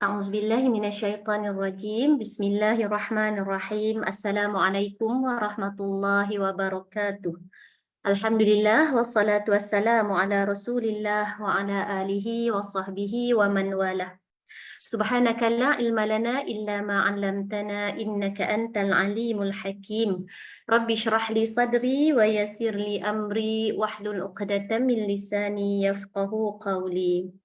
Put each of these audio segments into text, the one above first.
A'udzubillahi minasyaitonirrajim. Bismillahirrahmanirrahim. Assalamualaikum warahmatullahi wabarakatuh. Alhamdulillah wassalatu wassalamu ala Rasulillah wa ala alihi wa sahbihi wa man walah. Subhanaka la ilma lana illa ma 'allamtana innaka antal alimul hakim. Rabbi shrah li sadri wa yassir li amri wahlul 'uqdatam min lisani yafqahu qawli.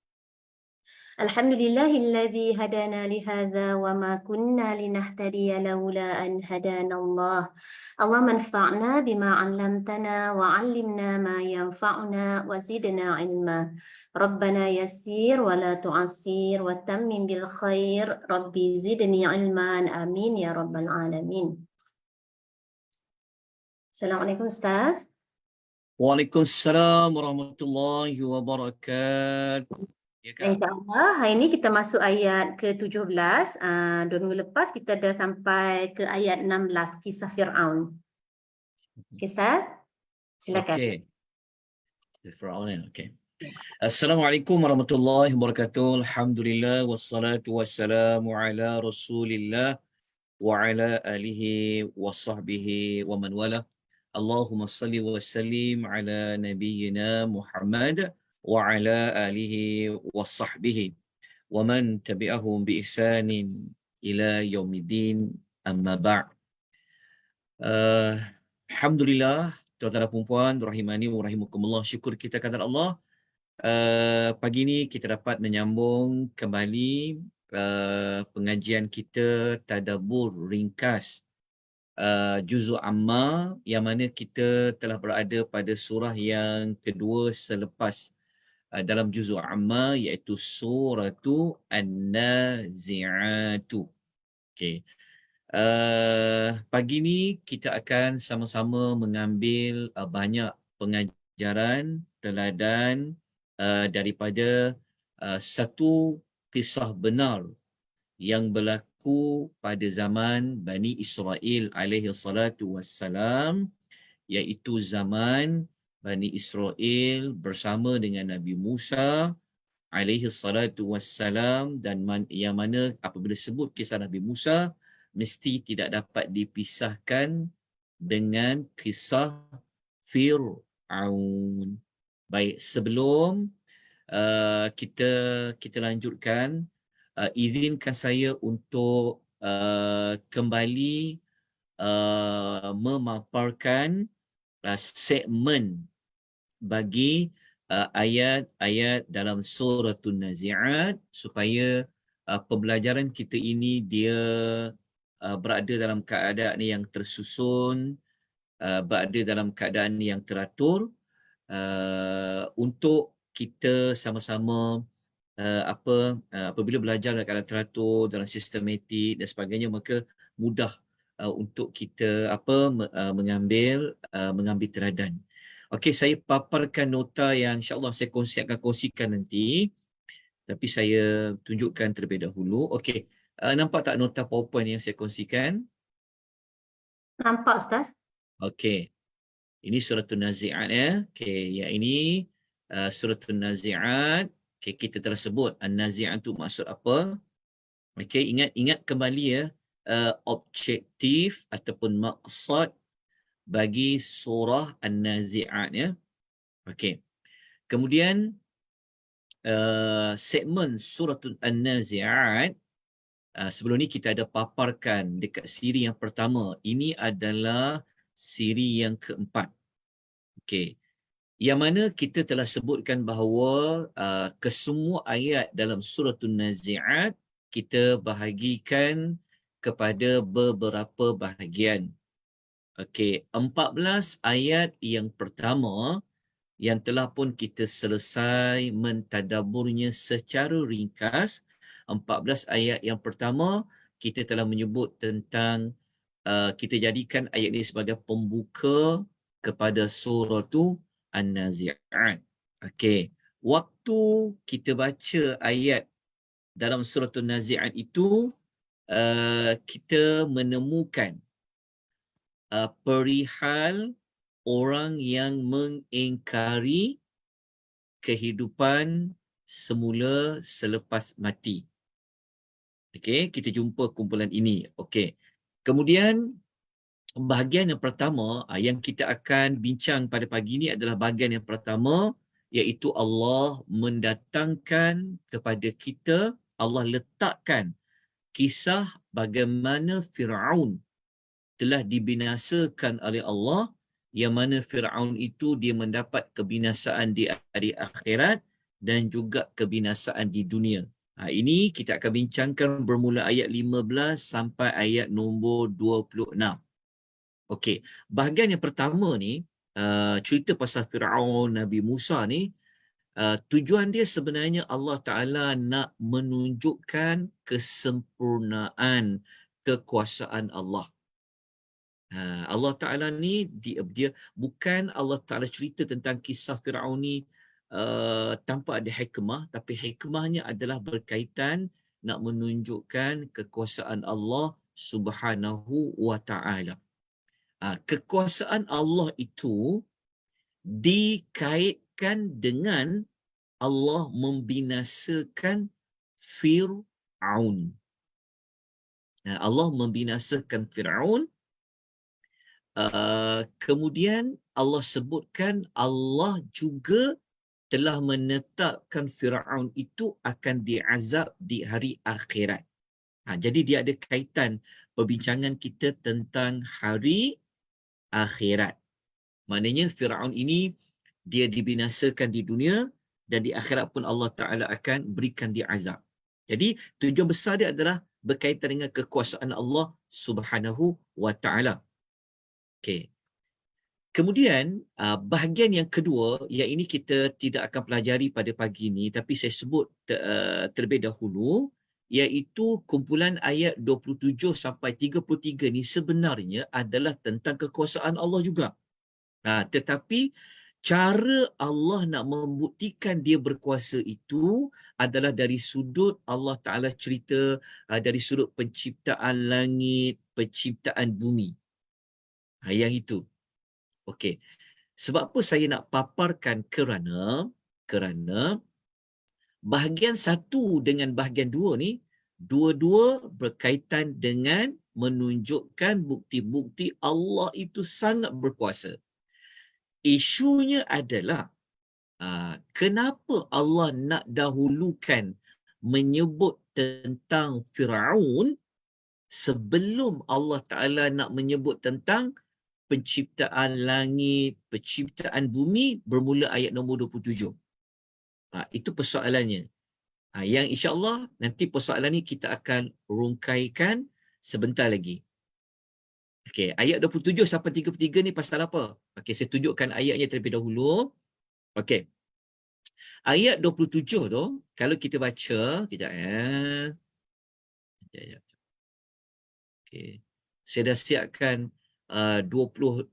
Alhamdulillahilladzi hadana lihadza wa ma kunna linahtadiya laula an hadanallah. Allah manfa'na bima 'allamtana wa 'allimna ma yanfa'una wa zidna 'ilma. Rabbana yassir wa la tu'assir wa tammim bil khair. Rabbi zidni 'ilman. Amin ya rabbal alamin. Assalamualaikum Ustaz. Waalaikumsalam warahmatullahi wabarakatuh. Ya Kak. InsyaAllah hari ini kita masuk ayat ke-17. Dua minggu lepas kita dah sampai ke ayat 16, kisah Fir'aun. Okay, Ustaz, silakan. Okey. Fir'aun ya. Okey. Assalamualaikum warahmatullahi wabarakatuh. Alhamdulillah wassalatu wassalamu ala Rasulillah wa ala alihi wa sahbihi wa man wala. Allahumma salli wa sallim ala nabiyyina Muhammad wa ala alihi wa sahbihi wa man tabi'ahum bi ihsanin ila yaumiddin, amma ba'. Alhamdulillah, tuan-tuan dan puan-puan rahimani wa rahimakumullah, syukur kita kepada Allah. Pagi ini kita dapat menyambung kembali pengajian kita tadabbur ringkas juzuk amma, yang mana kita telah berada pada surah yang kedua selepas dalam juzuk amma, iaitu suratu An-Nazi'atu. Okey. Pagi ni kita akan sama-sama mengambil banyak pengajaran teladan daripada satu kisah benar yang berlaku pada zaman Bani Israel alaihi salatu wassalam, iaitu zaman Bani Israel bersama dengan Nabi Musa alaihi salatu wassalam, dan yang mana apabila sebut kisah Nabi Musa mesti tidak dapat dipisahkan dengan kisah Fir'aun. Baik, sebelum kita lanjutkan, izinkan saya untuk kembali memaparkan segmen bagi ayat-ayat dalam suratul Nazi'at, supaya pembelajaran kita ini dia berada dalam keadaan yang tersusun, berada dalam keadaan yang teratur, untuk kita sama-sama apabila belajar dalam keadaan teratur, dalam sistematik dan sebagainya, maka mudah untuk kita mengambil teladan. Okey, saya paparkan nota yang insya-Allah saya akan kongsikan nanti. Tapi saya tunjukkan terlebih dahulu. Okey, nampak tak nota PowerPoint yang saya kongsikan? Nampak Ustaz? Okey. Ini suratul Nazi'at ya. Okey, yang ini suratul Nazi'at. Okey, kita telah sebut An-Nazi'at itu maksud apa. Okey, ingat kembali ya, objektif ataupun maksud bagi surah An-Nazi'at ya. Okey. Kemudian segmen suratul An-Nazi'at, sebelum ni kita ada paparkan dekat siri yang pertama. Ini adalah siri yang keempat. Okey. Yang mana kita telah sebutkan bahawa kesemua ayat dalam suratul Nazi'at kita bahagikan kepada beberapa bahagian. Okey, 14 ayat yang pertama yang telah pun kita selesai mentadaburnya secara ringkas. 14 ayat yang pertama kita telah menyebut tentang kita jadikan ayat ini sebagai pembuka kepada surah tu An-Nazi'at. Okey, waktu kita baca ayat dalam surah An-Nazi'at itu, kita menemukan perihal orang yang mengingkari kehidupan semula selepas mati. Okey, kita jumpa kumpulan ini. Okey. Kemudian bahagian yang pertama yang kita akan bincang pada pagi ini adalah bahagian yang pertama, iaitu Allah mendatangkan kepada kita, Allah letakkan kisah bagaimana Firaun telah dibinasakan oleh Allah, yang mana Firaun itu dia mendapat kebinasaan di hari akhirat dan juga kebinasaan di dunia. Ini kita akan bincangkan bermula ayat 15 sampai ayat nombor 26. Okey, bahagian yang pertama ni, cerita pasal Firaun, Nabi Musa ni, tujuan dia sebenarnya Allah Ta'ala nak menunjukkan kesempurnaan kekuasaan Allah. Allah Ta'ala ni dia bukan Allah Ta'ala cerita tentang kisah Firaun ni tanpa ada hikmah, tapi hikmahnya adalah berkaitan nak menunjukkan kekuasaan Allah Subhanahu wa Ta'ala. Kekuasaan Allah itu dikaitkan dengan Allah membinasakan Fir'aun. Allah membinasakan Fir'aun. Kemudian Allah sebutkan Allah juga telah menetapkan Fir'aun itu akan diazab di hari akhirat. Jadi dia ada kaitan perbincangan kita tentang hari akhirat. Maknanya Fir'aun ini dia dibinasakan di dunia dan di akhirat pun Allah Ta'ala akan berikan dia azab. Jadi tujuan besar dia adalah berkaitan dengan kekuasaan Allah Subhanahu wa Ta'ala. Okey. Kemudian bahagian yang kedua, yang ini kita tidak akan pelajari pada pagi ini, tapi saya sebut terlebih dahulu, iaitu kumpulan ayat 27 sampai 33 ni sebenarnya adalah tentang kekuasaan Allah juga. Tetapi cara Allah nak membuktikan dia berkuasa itu adalah dari sudut Allah Ta'ala cerita dari sudut penciptaan langit, penciptaan bumi. Yang itu. Okey. Sebab apa saya nak paparkan kerana bahagian satu dengan bahagian dua ni, dua-dua berkaitan dengan menunjukkan bukti-bukti Allah itu sangat berkuasa. Isunya adalah kenapa Allah nak dahulukan menyebut tentang Firaun sebelum Allah Ta'ala nak menyebut tentang penciptaan langit, penciptaan bumi bermula ayat nombor 27. Itu persoalannya. Yang insya-Allah nanti persoalan ni kita akan rungkaikan sebentar lagi. Okey, ayat 27 sampai 33 ni pasal apa? Okey, saya tunjukkan ayatnya terlebih dahulu. Okey. Ayat 27 tu, kalau kita baca, kejap ya. Okey. Saya dah siapkan 23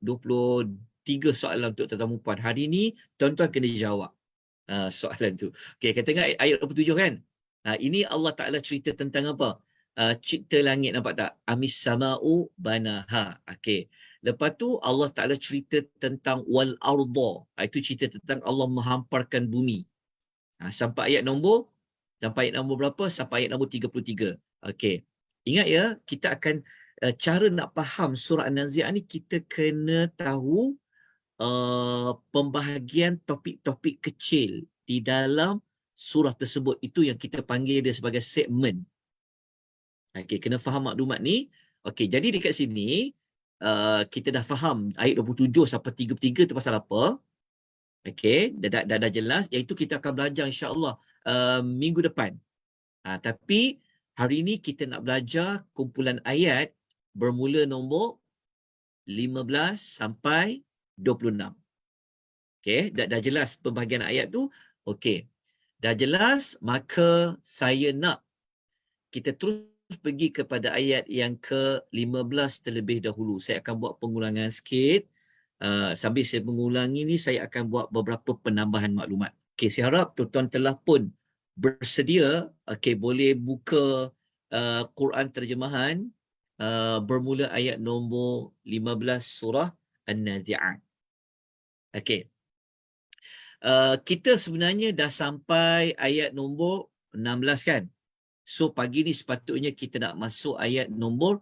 soalan untuk tetamu puan. Hari ni tuan-tuan kena jawab soalan tu. Okey, kita tengok ayat 27 kan? Ini Allah Ta'ala cerita tentang apa? Cipta langit, nampak tak? Amis sama'u banaha. Okey. Lepas tu Allah Ta'ala cerita tentang wal arda. Itu cerita tentang Allah menghamparkan bumi. Sampai ayat nombor berapa? Sampai ayat nombor 33. Okey. Ingat ya, kita akan cara nak faham surah An-Nazi'at ni kita kena tahu pembahagian topik-topik kecil di dalam surah tersebut. Itu yang kita panggil dia sebagai segmen. Okey, kena faham maklumat ni. Okey, jadi dekat sini kita dah faham ayat 27 sampai 33 tu pasal apa. Okey, dah jelas, iaitu kita akan belajar insya-Allah minggu depan. Tapi hari ini kita nak belajar kumpulan ayat bermula nombor 15 sampai 26. Okey, dah jelas pembahagian ayat tu. Okey. Dah jelas, maka saya nak kita terus pergi kepada ayat yang ke-15 terlebih dahulu. Saya akan buat pengulangan sikit. Sambil saya mengulangi ni, saya akan buat beberapa penambahan maklumat. Okey, saya harap tuan-tuan telah pun bersedia. Okey, boleh buka Quran terjemahan bermula ayat nombor 15 surah An-Nazi'at. Okey. Kita sebenarnya dah sampai ayat nombor 16 kan? So pagi ni sepatutnya kita nak masuk ayat nombor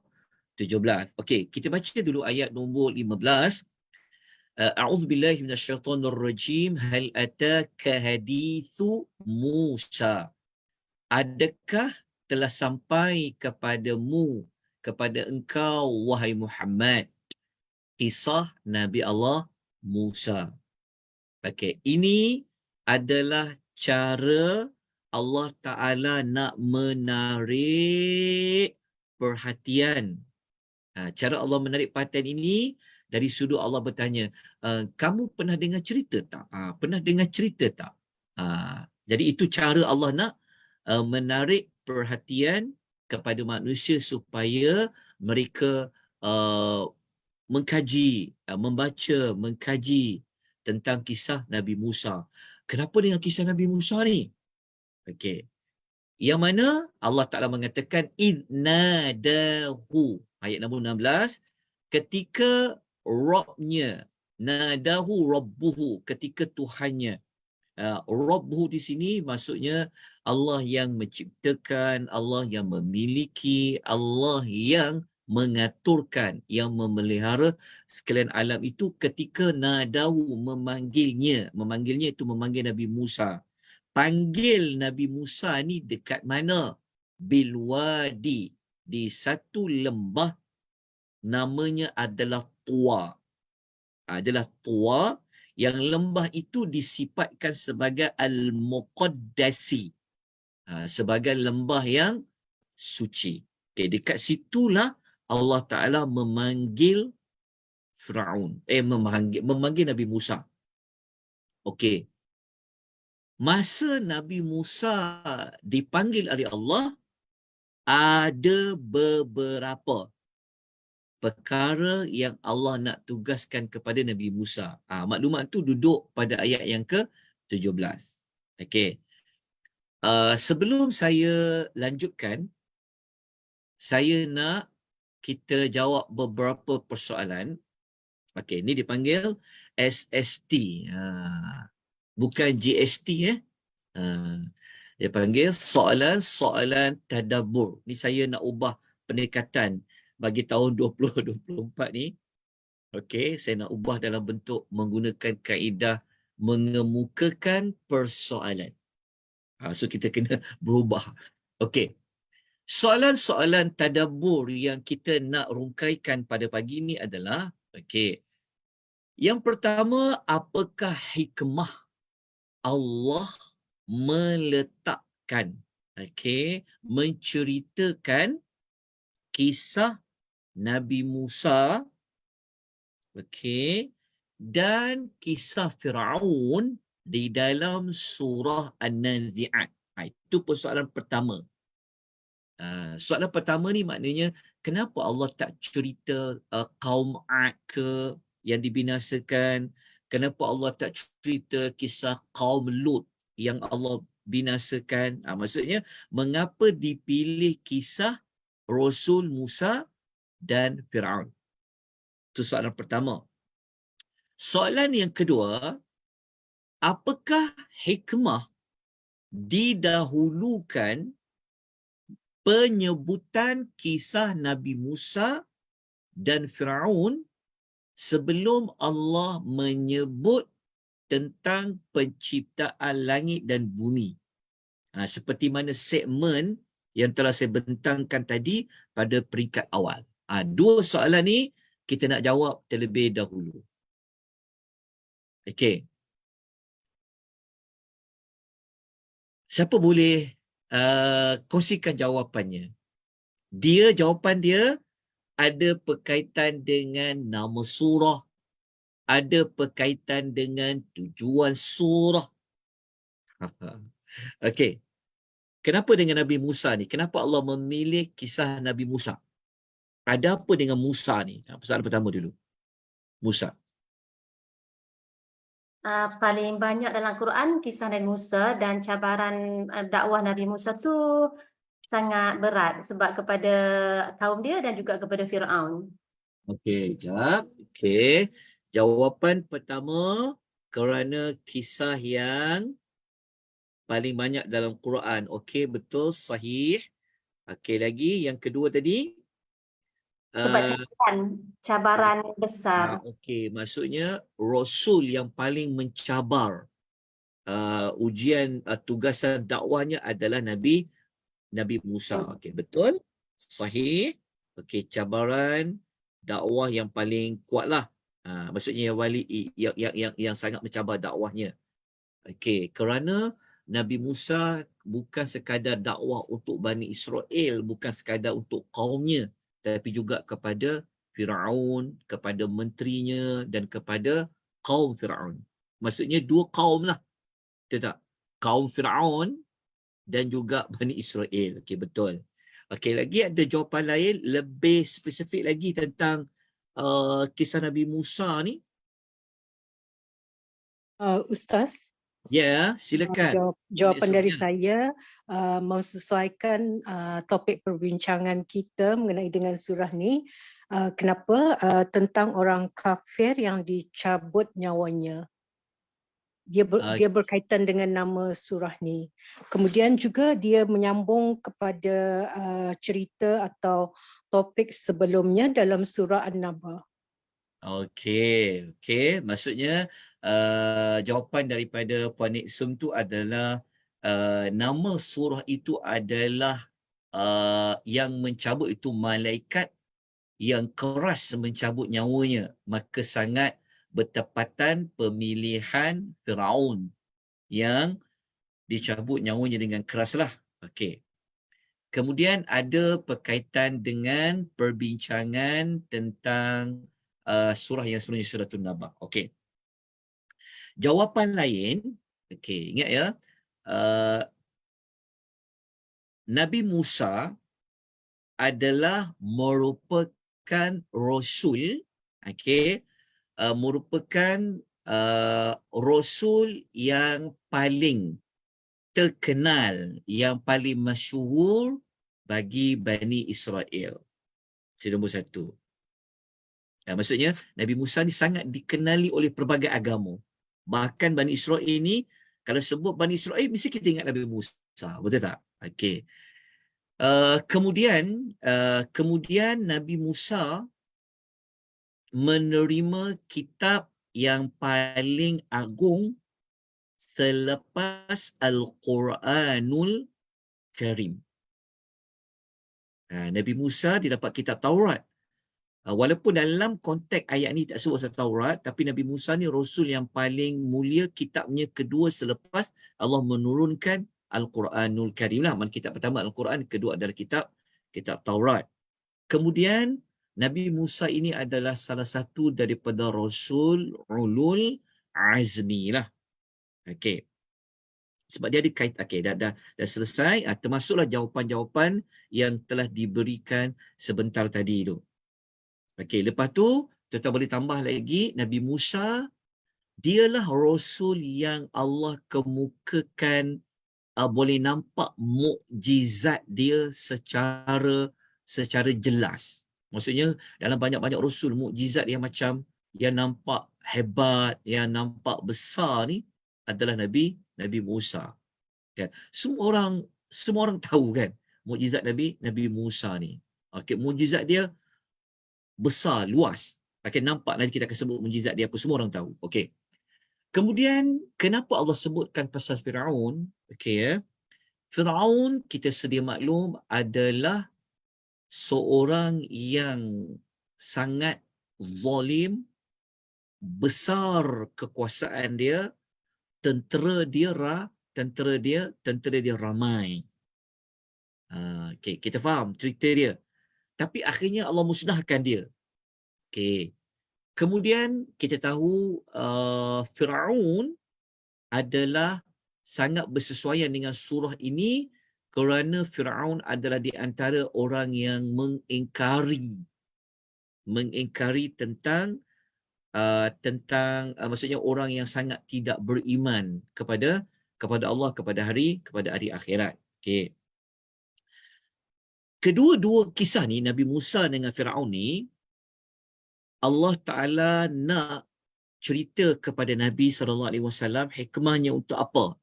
17. Okey, kita baca dulu ayat nombor 15. A'udzu billahi minasyaitonir rajim. Hal ataka hadithu Musa. Adakah telah sampai kepadamu, kepada engkau wahai Muhammad, kisah Nabi Allah Musa. Okey, ini adalah cara Allah Ta'ala nak menarik perhatian. Cara Allah menarik perhatian ini dari sudut Allah bertanya, kamu pernah dengar cerita tak? Pernah dengar cerita tak? Jadi itu cara Allah nak menarik perhatian kepada manusia supaya mereka mengkaji, membaca, mengkaji tentang kisah Nabi Musa. Kenapa dengan kisah Nabi Musa ni? Okey. Yang mana Allah Ta'ala mengatakan idnadahu, ayat nombor 16, ketika Rabbnya, nadahu rabbuhu, ketika Tuhannya. Rabbuhu di sini maksudnya Allah yang menciptakan, Allah yang memiliki, Allah yang mengaturkan, yang memelihara sekalian alam itu, ketika nadahu, memanggilnya itu memanggil Nabi Musa. Panggil Nabi Musa ni dekat mana? Bilwadi, di satu lembah namanya adalah Tuwa. Adalah Tuwa, yang lembah itu disifatkan sebagai Al-Muqaddasi, sebagai lembah yang suci. Okay, dekat situlah Allah Ta'ala memanggil Fir'aun, memanggil Nabi Musa. Okey. Masa Nabi Musa dipanggil oleh Allah, ada beberapa perkara yang Allah nak tugaskan kepada Nabi Musa. Maklumat tu duduk pada ayat yang ke-17. Okey. Sebelum saya lanjutkan, saya nak kita jawab beberapa persoalan. Okey, ni dipanggil SST. Bukan GST Dia panggil soalan-soalan tadabbur. Ni saya nak ubah pendekatan bagi tahun 2024 ni. Okey, saya nak ubah dalam bentuk menggunakan kaedah mengemukakan persoalan. So kita kena berubah. Okey. Soalan-soalan tadabbur yang kita nak rungkaikan pada pagi ni adalah, okey, yang pertama, apakah hikmah Allah meletakkan, menceritakan kisah Nabi Musa, dan kisah Fir'aun di dalam surah An-Nazi'at. Itu persoalan pertama. Soalan pertama ni maknanya, kenapa Allah tak cerita kaum Ad ke yang dibinasakan? Kenapa Allah tak cerita kisah kaum Lut yang Allah binasakan? Maksudnya, mengapa dipilih kisah Rasul Musa dan Fir'aun? Itu soalan pertama. Soalan yang kedua, apakah hikmah didahulukan penyebutan kisah Nabi Musa dan Fir'aun sebelum Allah menyebut tentang penciptaan langit dan bumi? Seperti mana segmen yang telah saya bentangkan tadi pada peringkat awal. Dua soalan ni kita nak jawab terlebih dahulu. Okey. Siapa boleh kongsikan jawapannya? Jawapan dia ada berkaitan dengan nama surah, ada berkaitan dengan tujuan surah. Okey. Kenapa dengan Nabi Musa ni? Kenapa Allah memilih kisah Nabi Musa? Ada apa dengan Musa ni? Persoalan pertama dulu. Musa. Paling banyak dalam Quran kisah Nabi Musa, dan cabaran dakwah Nabi Musa tu sangat berat sebab kepada kaum dia dan juga kepada Fir'aun. Okey, jap. Okey. Jawapan pertama, kerana kisah yang paling banyak dalam Quran. Okey, betul, sahih. Okey, lagi yang kedua tadi. Sebab Uh, cabaran besar. okey, maksudnya Rasul yang paling mencabar ujian tugasan dakwahnya adalah Nabi Musa. Okey, betul. Sahih. Okey, cabaran dakwah yang paling kuatlah. Maksudnya yang sangat mencabar dakwahnya. Okey, kerana Nabi Musa bukan sekadar dakwah untuk Bani Israel, bukan sekadar untuk kaumnya, tapi juga kepada Firaun, kepada menterinya dan kepada kaum Firaun. Maksudnya dua kaum lah. Betul tak? Kaum Firaun dan juga Bani Israel. Okey, betul. Okey, lagi ada jawapan lain lebih spesifik lagi tentang kisah Nabi Musa ni. Ustaz, Ya, silakan. jawapan dari Maksudnya. saya menyesuaikan topik perbincangan kita mengenai dengan surah ni. Kenapa? Tentang orang kafir yang dicabut nyawanya. Dia berkaitan dengan nama surah ni. Kemudian juga dia menyambung kepada cerita atau topik sebelumnya dalam surah An-Naba. Okey, maksudnya jawapan daripada Puan Nik Sum tu adalah nama surah itu adalah yang mencabut itu malaikat yang keras mencabut nyawanya, maka sangat bertepatan pemilihan Firaun yang dicabut nyawanya dengan keraslah. Okey. Kemudian ada berkaitan dengan perbincangan tentang surah yang sebenarnya surah An-Naba. Okey. Jawapan lain, okey, ingat ya, Nabi Musa adalah merupakan rasul, okey, merupakan rasul yang paling terkenal, yang paling masyhur bagi Bani Israel. Itu nombor satu. Maksudnya Nabi Musa ni sangat dikenali oleh pelbagai agama. Bahkan Bani Israel ni, kalau sebut Bani Israel mesti kita ingat Nabi Musa, betul tak? Okey. Kemudian Nabi Musa menerima kitab yang paling agung selepas Al-Quranul Karim. Nabi Musa dia dapat kitab Taurat. Walaupun dalam konteks ayat ni tak sebut pasal Taurat, tapi Nabi Musa ni rasul yang paling mulia, kitabnya kedua selepas Allah menurunkan Al-Quranul Karim lah. Kitab pertama Al-Quran, kedua adalah kitab Taurat. Kemudian Nabi Musa ini adalah salah satu daripada rasul ulul azmi lah. Okey. Sebab dia ada kait, dah selesai, termasuklah jawapan-jawapan yang telah diberikan sebentar tadi tu. Okey, lepas tu kita boleh tambah lagi, Nabi Musa dialah rasul yang Allah kemukakan, boleh nampak mukjizat dia secara jelas. Maksudnya dalam banyak-banyak rasul, mukjizat yang macam yang nampak hebat, yang nampak besar ni adalah Nabi Musa. Kan? Semua orang tahu kan mukjizat Nabi Musa ni. Okey, mukjizat dia besar, luas. Nampak nanti kita akan sebut mukjizat dia apa, semua orang tahu. Okey. Kemudian kenapa Allah sebutkan pasal Firaun? Okey, Firaun kita sedia maklum adalah seorang yang sangat zalim, besar kekuasaan dia, tentera dia ramai. Okey, kita faham cerita dia. Tapi akhirnya Allah musnahkan dia. Okey. Kemudian kita tahu Firaun adalah sangat bersesuaian dengan surah ini kerana Firaun adalah di antara orang yang mengingkari tentang maksudnya orang yang sangat tidak beriman kepada Allah, kepada hari akhirat. Okey. Kedua-dua kisah ni, Nabi Musa dengan Firaun ni, Allah Ta'ala nak cerita kepada Nabi SAW hikmahnya untuk apa?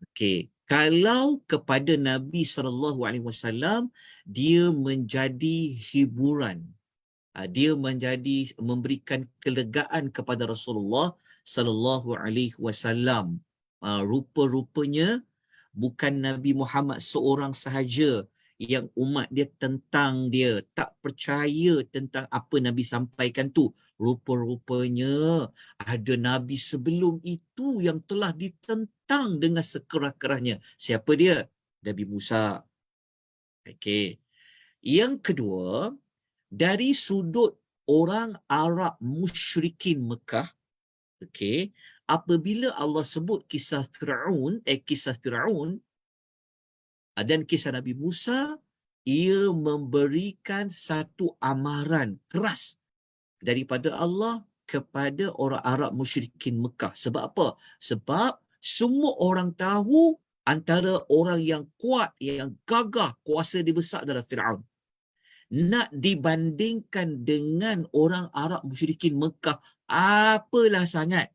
Okey, kalau kepada Nabi SAW dia menjadi hiburan, dia memberikan kelegaan kepada Rasulullah sallallahu alaihi wasallam. Rupa-rupanya bukan Nabi Muhammad seorang sahaja yang umat dia tentang dia, tak percaya tentang apa Nabi sampaikan tu. Rupa-rupanya ada Nabi sebelum itu yang telah ditentang dengan sekerah-kerahnya. Siapa dia? Nabi Musa. Okey. Yang kedua, dari sudut orang Arab musyrikin Mekah, okey, apabila Allah sebut kisah Firaun dan kisah Nabi Musa, ia memberikan satu amaran keras daripada Allah kepada orang Arab musyrikin Mekah. Sebab apa? Sebab semua orang tahu antara orang yang kuat, yang gagah, kuasa dia besar adalah Firaun. Nak dibandingkan dengan orang Arab musyrikin Mekah, apalah sangat.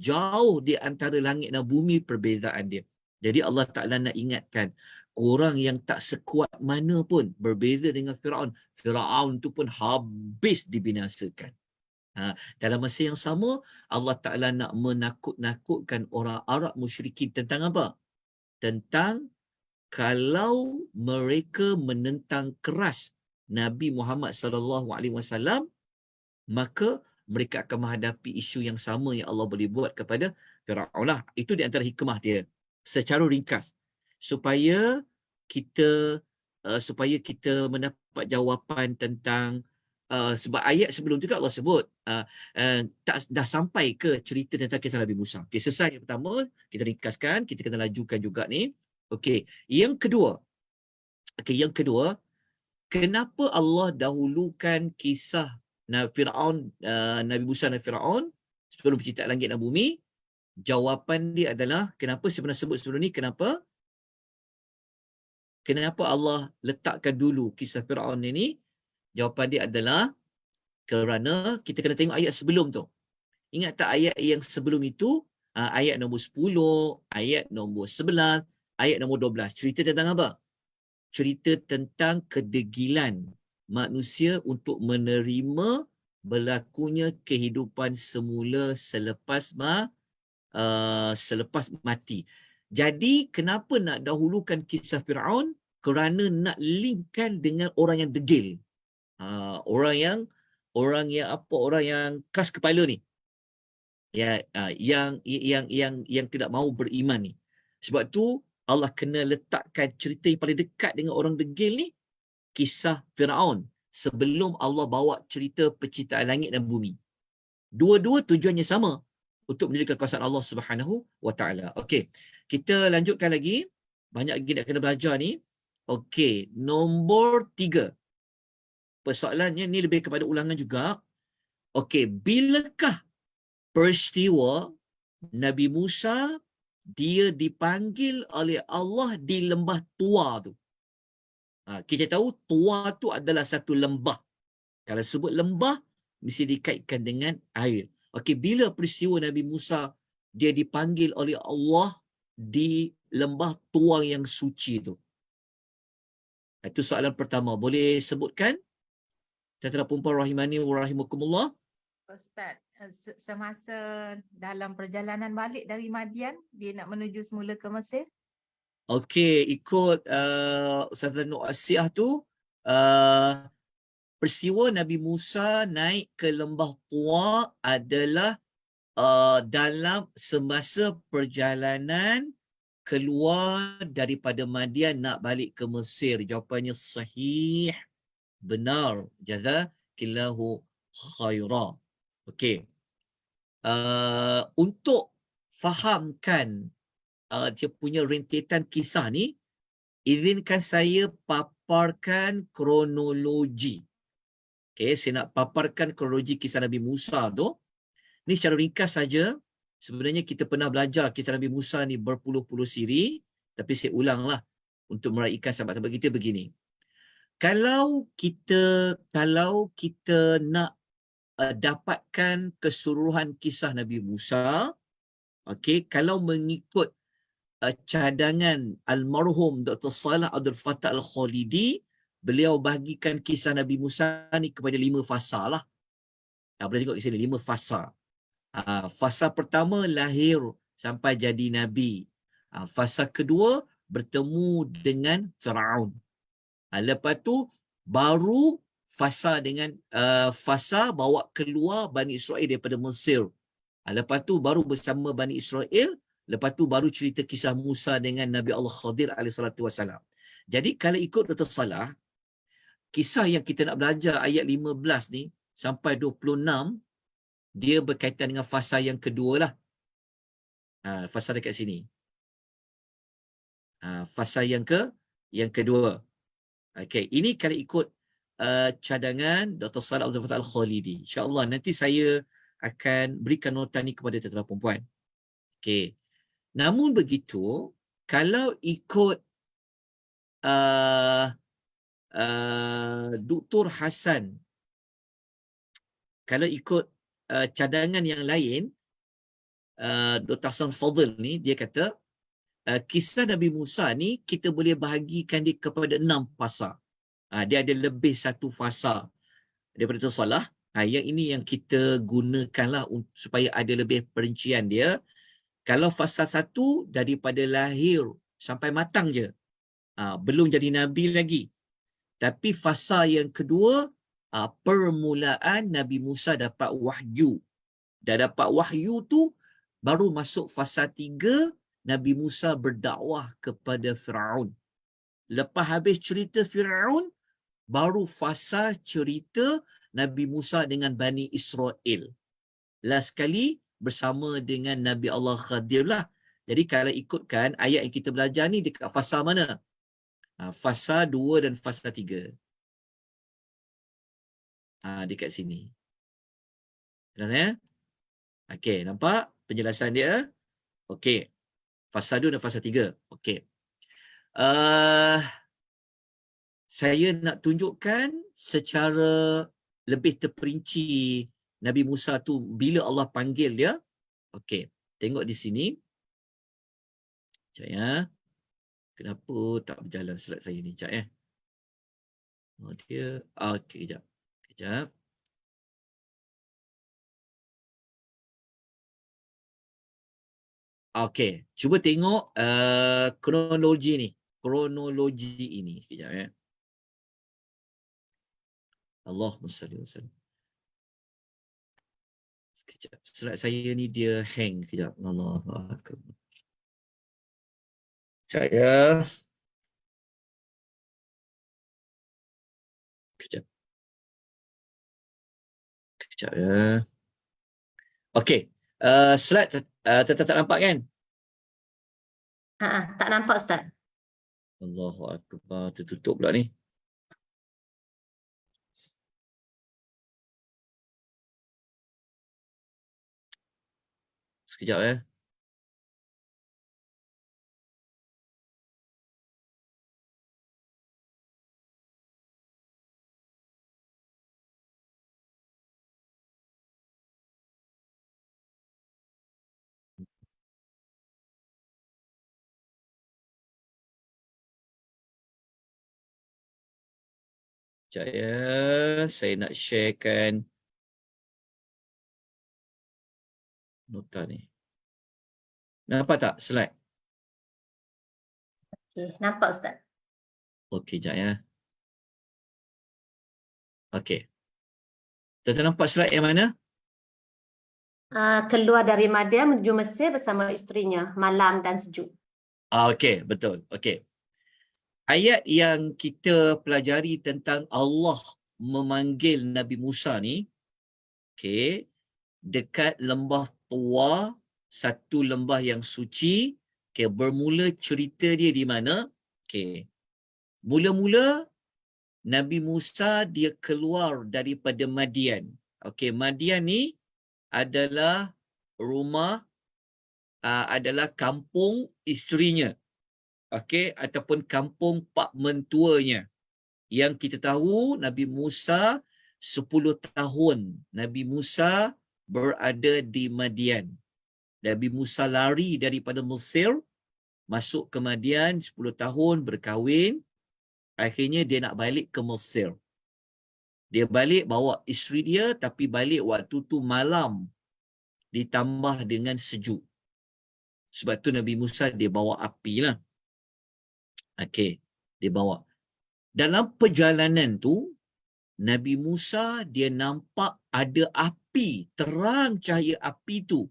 Jauh di antara langit dan bumi perbezaan dia. Jadi Allah Ta'ala nak ingatkan, orang yang tak sekuat mana pun berbeza dengan Firaun. Firaun tu pun habis dibinasakan. Dalam masa yang sama, Allah Ta'ala nak menakut-nakutkan orang Arab musyrikin tentang apa? Tentang kalau mereka menentang keras Nabi Muhammad SAW, maka mereka akan menghadapi isu yang sama yang Allah boleh buat kepada Firaun lah. Itu di antara hikmah dia. Secara ringkas, supaya kita mendapat jawapan tentang sebab ayat sebelum juga Allah sebut tak dah sampai ke cerita tentang kisah Nabi Musa. Okey, selesai yang pertama, kita ringkaskan, kita kena lajukan juga ni. Okey, yang kedua, kenapa Allah dahulukan kisah Firaun, Nabi Musa dan Firaun sebelum penciptaan langit dan bumi? Jawapan dia adalah, kenapa saya pernah sebut sebelum ni, kenapa Allah letakkan dulu kisah Firaun ini? Jawapan dia adalah kerana kita kena tengok ayat sebelum tu. Ingat tak ayat yang sebelum itu? Ayat nombor 10, ayat nombor 11, ayat nombor 12. Cerita tentang apa? Cerita tentang kedegilan manusia untuk menerima berlakunya kehidupan semula selepas mati. Jadi kenapa nak dahulukan kisah Firaun? Kerana nak linkkan dengan orang yang degil. Orang yang keras kepala ni. Yang tidak mahu beriman ni. Sebab tu Allah kena letakkan cerita yang paling dekat dengan orang degil ni, kisah Firaun, sebelum Allah bawa cerita penciptaan langit dan bumi. Dua-dua tujuannya sama, untuk menunjukkan kuasa Allah Subhanahu wa taala. Okey, kita lanjutkan lagi. Banyak lagi nak kena belajar ni. Okey, nombor 3. Persoalannya ni lebih kepada ulangan juga. Okey, bilakah peristiwa Nabi Musa dia dipanggil oleh Allah di lembah Tua tu? Kita tahu Tua tu adalah satu lembah. Kalau sebut lembah, mesti dikaitkan dengan air. Okey, bila peristiwa Nabi Musa dia dipanggil oleh Allah di lembah Tua yang suci tu? Itu soalan pertama. Boleh sebutkan? Tentera Puan Rahimani wa rahimakumullah. Ustaz, semasa dalam perjalanan balik dari Madian, dia nak menuju semula ke Mesir. Okey, ikut Ustazah Nur Asiah tu, peristiwa Nabi Musa naik ke lembah Tua adalah dalam semasa perjalanan keluar daripada Madian nak balik ke Mesir. Jawapannya sahih, benar. Jazakillahu khaira. Okey. Untuk fahamkan dia punya rentetan kisah ni, izinkan saya paparkan kronologi. Okey, saya nak paparkan kronologi kisah Nabi Musa tu. Ni secara ringkas saja. Sebenarnya kita pernah belajar kisah Nabi Musa ni berpuluh-puluh siri, tapi saya ulanglah untuk meraihkan sahabat-sahabat kita begini. Kalau kita nak dapatkan keseluruhan kisah Nabi Musa, okey, kalau mengikut cadangan almarhum Dr. Salah Abdul Fattah Al-Khalidi, beliau bahagikan kisah Nabi Musa ni kepada 5 fasa lah. Boleh tengok di sini 5 fasa. Fasa pertama lahir sampai jadi Nabi. Fasa kedua bertemu dengan Firaun. Lepas tu baru fasa dengan fasa bawa keluar Bani Israel daripada Mesir. Lepas tu baru bersama Bani Israel. Lepas tu baru cerita kisah Musa dengan Nabi Allah Khadir AS. Jadi kalau ikut Dr. Salah, kisah yang kita nak belajar ayat 15 ni sampai 26, dia berkaitan dengan fasa yang kedua lah. Fasa dekat sini. Fasa yang kedua. Okey, ini kalau ikut cadangan Dr. Salah Abdul Fattah Al-Khalidi. InsyaAllah nanti saya akan berikan nota ni kepada tuan-tuan dan puan. Okey. Namun begitu, kalau ikut Dr. Hasan, kalau ikut cadangan yang lain, Dr. Hasan Fadil ni, dia kata, kisah Nabi Musa ni kita boleh bahagikan dia kepada 6 fasa. Dia ada lebih satu fasa daripada Dr. Salah. Yang ini yang kita gunakanlah supaya ada lebih perincian dia. Kalau fasa 1 daripada lahir sampai matang je, belum jadi Nabi lagi. Tapi fasa yang kedua, permulaan Nabi Musa dapat wahyu. Dah dapat wahyu tu, baru masuk fasa 3, Nabi Musa berdakwah kepada Firaun. Lepas habis cerita Firaun, baru fasa cerita Nabi Musa dengan Bani Israel. Last sekali bersama dengan Nabi Allah Khadir lah. Jadi kalau ikutkan ayat yang kita belajar ni dekat fasa mana? Fasa 2 dan fasa 3. Dekat sini. Nampak ya? Okey, nampak penjelasan dia? Okey. Fasa 2 dan fasa 3. Okey. Saya nak tunjukkan secara lebih terperinci Nabi Musa tu bila Allah panggil dia. Okey, tengok di sini. Sekejap ya. Kenapa tak berjalan slide saya ni? Sekejap ya. Dia. Okey, kejap. Kejap. Okey, cuba tengok kronologi ni. Kronologi ini. Sekejap ya. Allahumma salli wa sallam. Sekejap. Slide saya ni dia hang. Sekejap. Allahu akbar. Sekejap ya. Sekejap. Sekejap ya. Okey. Slide tetap tak nampak kan? Tak nampak Ustaz. Allahu akbar. Tertutup pula ni. Sekejap ya. Sekejap ya. Saya nak sharekan nota ni. Nampak tak slide? Okey, nampak Ustaz. Okey, sekejap ya. Okey. Tuan-tuan nampak slide yang mana? Keluar dari Madian menuju Mesir bersama isterinya, malam dan sejuk. Okey, betul. Okey. Ayat yang kita pelajari tentang Allah memanggil Nabi Musa ni, okey, dekat lembah Tua, satu lembah yang suci. Okey, bermula cerita dia di mana? Okey. Mula-mula Nabi Musa dia keluar daripada Madian. Okey, Madian ni adalah rumah, adalah kampung isterinya. Okey, ataupun kampung pak mentuanya. Yang kita tahu Nabi Musa 10 tahun Nabi Musa berada di Madian. Nabi Musa lari daripada Mesir masuk ke Madian 10 tahun, berkahwin. Akhirnya dia nak balik ke Mesir. Dia balik bawa isteri dia, tapi balik waktu tu malam, ditambah dengan sejuk. Sebab tu Nabi Musa dia bawa api lah. Okey, dia bawa. Dalam perjalanan tu, Nabi Musa dia nampak ada api, terang cahaya api tu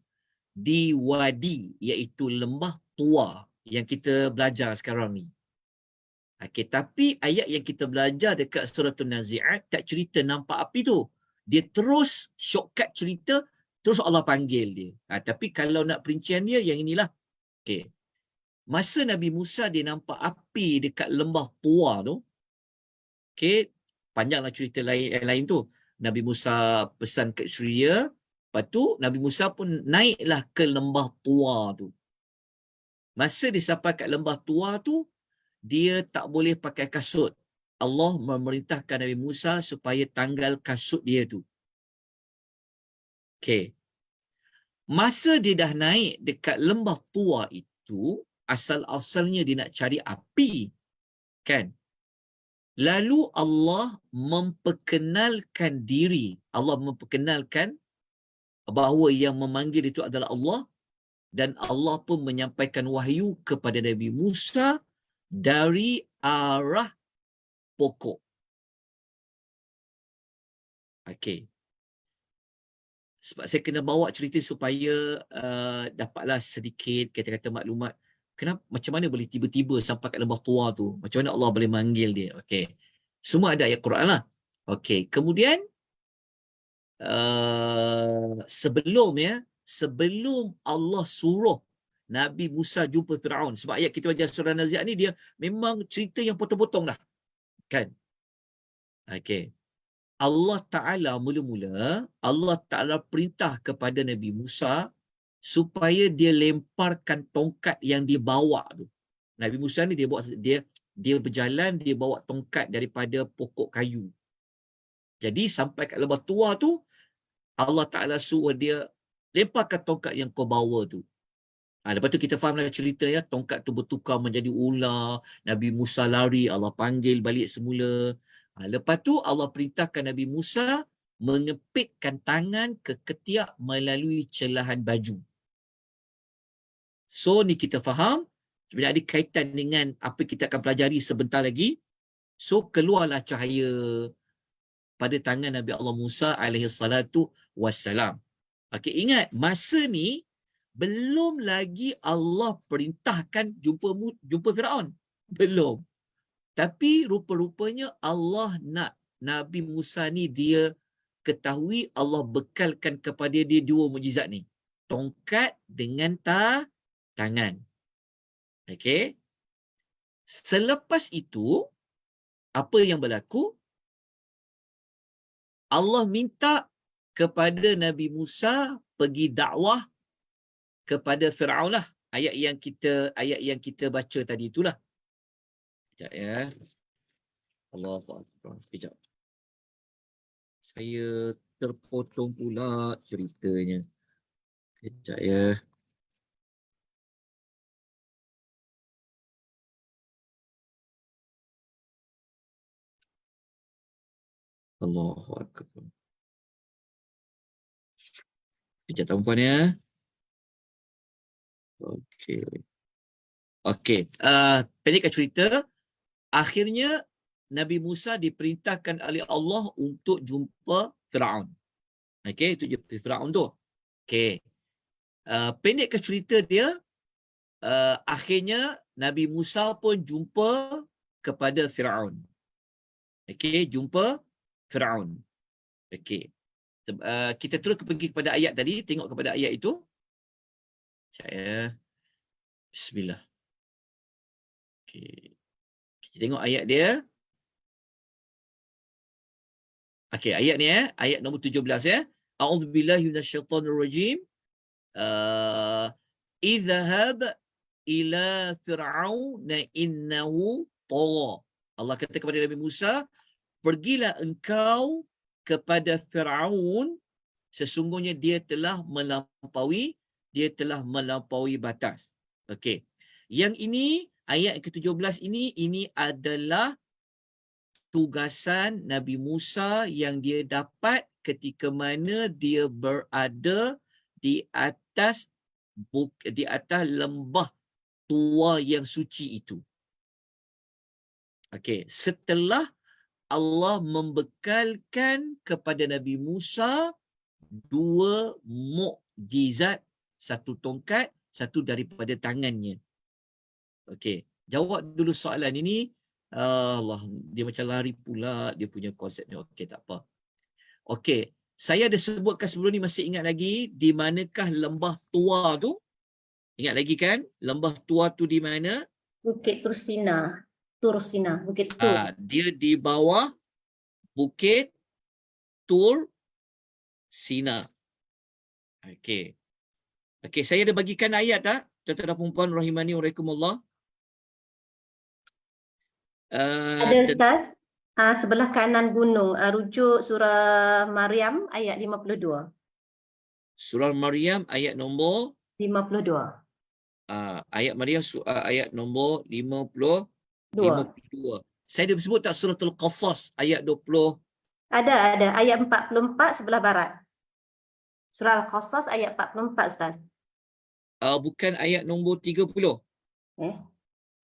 di wadi, iaitu lembah Tua yang kita belajar sekarang ni. Okey, tapi ayat yang kita belajar dekat surah An-Nazi'at tak cerita nampak api tu. Dia terus shortcut cerita, terus Allah panggil dia. Tapi kalau nak perincian dia yang inilah. Okey. Masa Nabi Musa dia nampak api dekat lembah Tua tu, okey, panjanglah cerita lain tu. Nabi Musa pesan ke isteri dia, lepas tu Nabi Musa pun naiklah ke lembah Tua tu. Masa dia sampai kat lembah Tua tu, dia tak boleh pakai kasut. Allah memerintahkan Nabi Musa supaya tanggal kasut dia tu. Okey. Masa dia dah naik dekat lembah Tua itu, asal-asalnya dia nak cari api. Kan? Lalu Allah memperkenalkan diri. Allah memperkenalkan bahawa yang memanggil itu adalah Allah. Dan Allah pun menyampaikan wahyu kepada Nabi Musa dari arah pokok. Okey. Sebab saya kena bawa cerita supaya dapatlah sedikit kata-kata maklumat. Kenapa, macam mana boleh tiba-tiba sampai kat lembah Tua tu? Macam mana Allah boleh manggil dia? Okey. Semua ada ayat Quran lah. Okey. Kemudian sebelum Allah suruh Nabi Musa jumpa Firaun, sebab ayat kita baca surah Nazi'at ni dia memang cerita yang potong-potong dah. Kan? Okey. Allah Ta'ala mula-mula, Allah Ta'ala perintah kepada Nabi Musa supaya dia lemparkan tongkat yang dia bawa tu. Nabi Musa ni dia berjalan, dia bawa tongkat daripada pokok kayu. Jadi sampai kat lembah Tua tu, Allah Ta'ala suruh dia lemparkan tongkat yang kau bawa tu. Lepas tu kita fahamlah cerita ya, tongkat tu bertukar menjadi ular, Nabi Musa lari, Allah panggil balik semula. Lepas tu Allah perintahkan Nabi Musa mengepitkan tangan ke ketiak melalui celahan baju. So ni kita faham, bila ada kaitan dengan apa kita akan pelajari sebentar lagi. So keluarlah cahaya pada tangan Nabi Allah Musa alaihi salatu wassalam. Okey, ingat masa ni belum lagi Allah perintahkan jumpa Firaun. Belum. Tapi rupa-rupanya Allah nak Nabi Musa ni dia ketahui Allah bekalkan kepada dia dua mukjizat ni. Tongkat dengan tangan. Okey. Selepas itu, apa yang berlaku? Allah minta kepada Nabi Musa pergi dakwah kepada Firaun lah. Ayat yang kita baca tadi itulah. Sekejap ya. Allahu Akbar. Sekejap. Saya terpotong pula ceritanya. Sekejap ya. Allahu Akbar. Sekejap tuan-puan ya. Okey. Okey. Pendekkan cerita. Akhirnya Nabi Musa diperintahkan oleh Allah untuk jumpa Firaun. Okey, itu jumpa Firaun tu. Okey. Pendekkan cerita dia, akhirnya Nabi Musa pun jumpa kepada Firaun. Okey, jumpa Firaun. Okey. Kita terus pergi kepada ayat tadi, tengok kepada ayat itu. Saya Bismillah. Okey. Kita tengok ayat dia. Okey, ayat ni ayat nombor 17 ya. A'udzubillahi minasyaitonirrajim. Idhhab ila fir'aun innahu tagha. Allah kata kepada Nabi Musa, pergilah engkau kepada Firaun, sesungguhnya dia telah melampaui batas. Okey. Yang ini, ayat ke-17 ini adalah tugasan Nabi Musa yang dia dapat ketika mana dia berada di atas lembah tua yang suci itu. Okey, setelah Allah membekalkan kepada Nabi Musa 2 mukjizat, 1 tongkat, 1 daripada tangannya. Okey, jawab dulu soalan ini. Allah, dia macam lari pula dia punya konsepnya. Okey, tak apa. Okey, saya ada sebutkan sebelum ni, masih ingat lagi di manakah lembah tua tu? Ingat lagi kan? Lembah tua tu di mana? Bukit Tursina. Tursina, Bukit Tur. Dia di bawah Bukit Tur Sina. Okey. Okey, saya ada bagikan ayat tak? Tuan-tuan dan puan-puan rahimani wa rahimakumullah. Ada Ustaz, sebelah kanan gunung, rujuk surah Maryam ayat 52. Surah Maryam ayat nombor 52. ayat Maryam ayat nombor 52. Saya ada sebut tak surah Al-Qasas ayat 20? Ada ayat 44 sebelah barat. Surah Al-Qasas ayat 44 Ustaz. Bukan ayat nombor 30.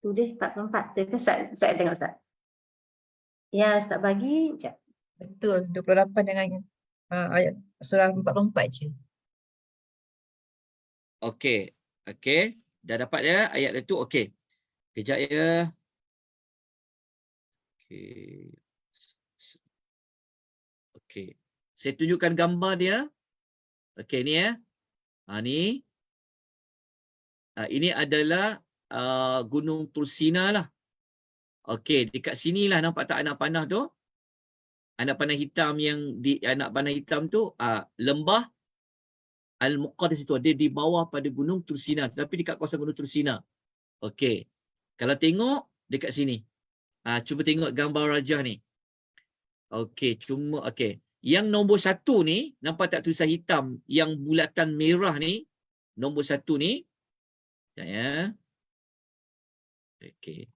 Tu dia 44. Tu saya tengok Ustaz. Ya, Ustaz bagi jap. Betul, 28 dengan ayat surah 44 je. Okey. Dah dapat ya ayat itu? Okey. Kejap ya. Okey. Saya tunjukkan gambar dia. Okey, ni ya. Ni. Ini adalah Gunung Tursina lah. Okey, dekat sinilah nampak tak anak panah tu? Anak panah hitam yang anak panah hitam tu lembah Al-Muqaddas itu. Dia di bawah pada Gunung Tursina, tetapi dekat kawasan Gunung Tursina. Okey. Kalau tengok dekat sini. Cuba tengok gambar rajah ni. Okey, yang nombor 1 ni, nampak tak tulisan hitam yang bulatan merah ni? Nombor 1 ni. Ya. Okey.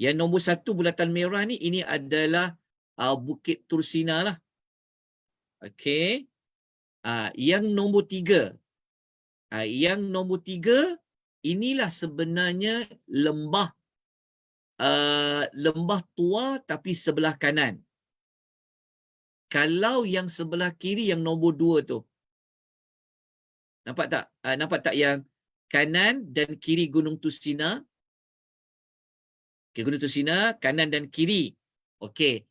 Yang nombor 1 bulatan merah ni, ini adalah Bukit Tursina lah. Okey. Yang nombor 3. Yang nombor 3, inilah sebenarnya lembah tua tapi sebelah kanan. Kalau yang sebelah kiri, yang nombor 2 tu. Nampak tak? Nampak tak yang kanan dan kiri Gunung Tursina? Okay, Gunung Tursina, kanan dan kiri. Okey.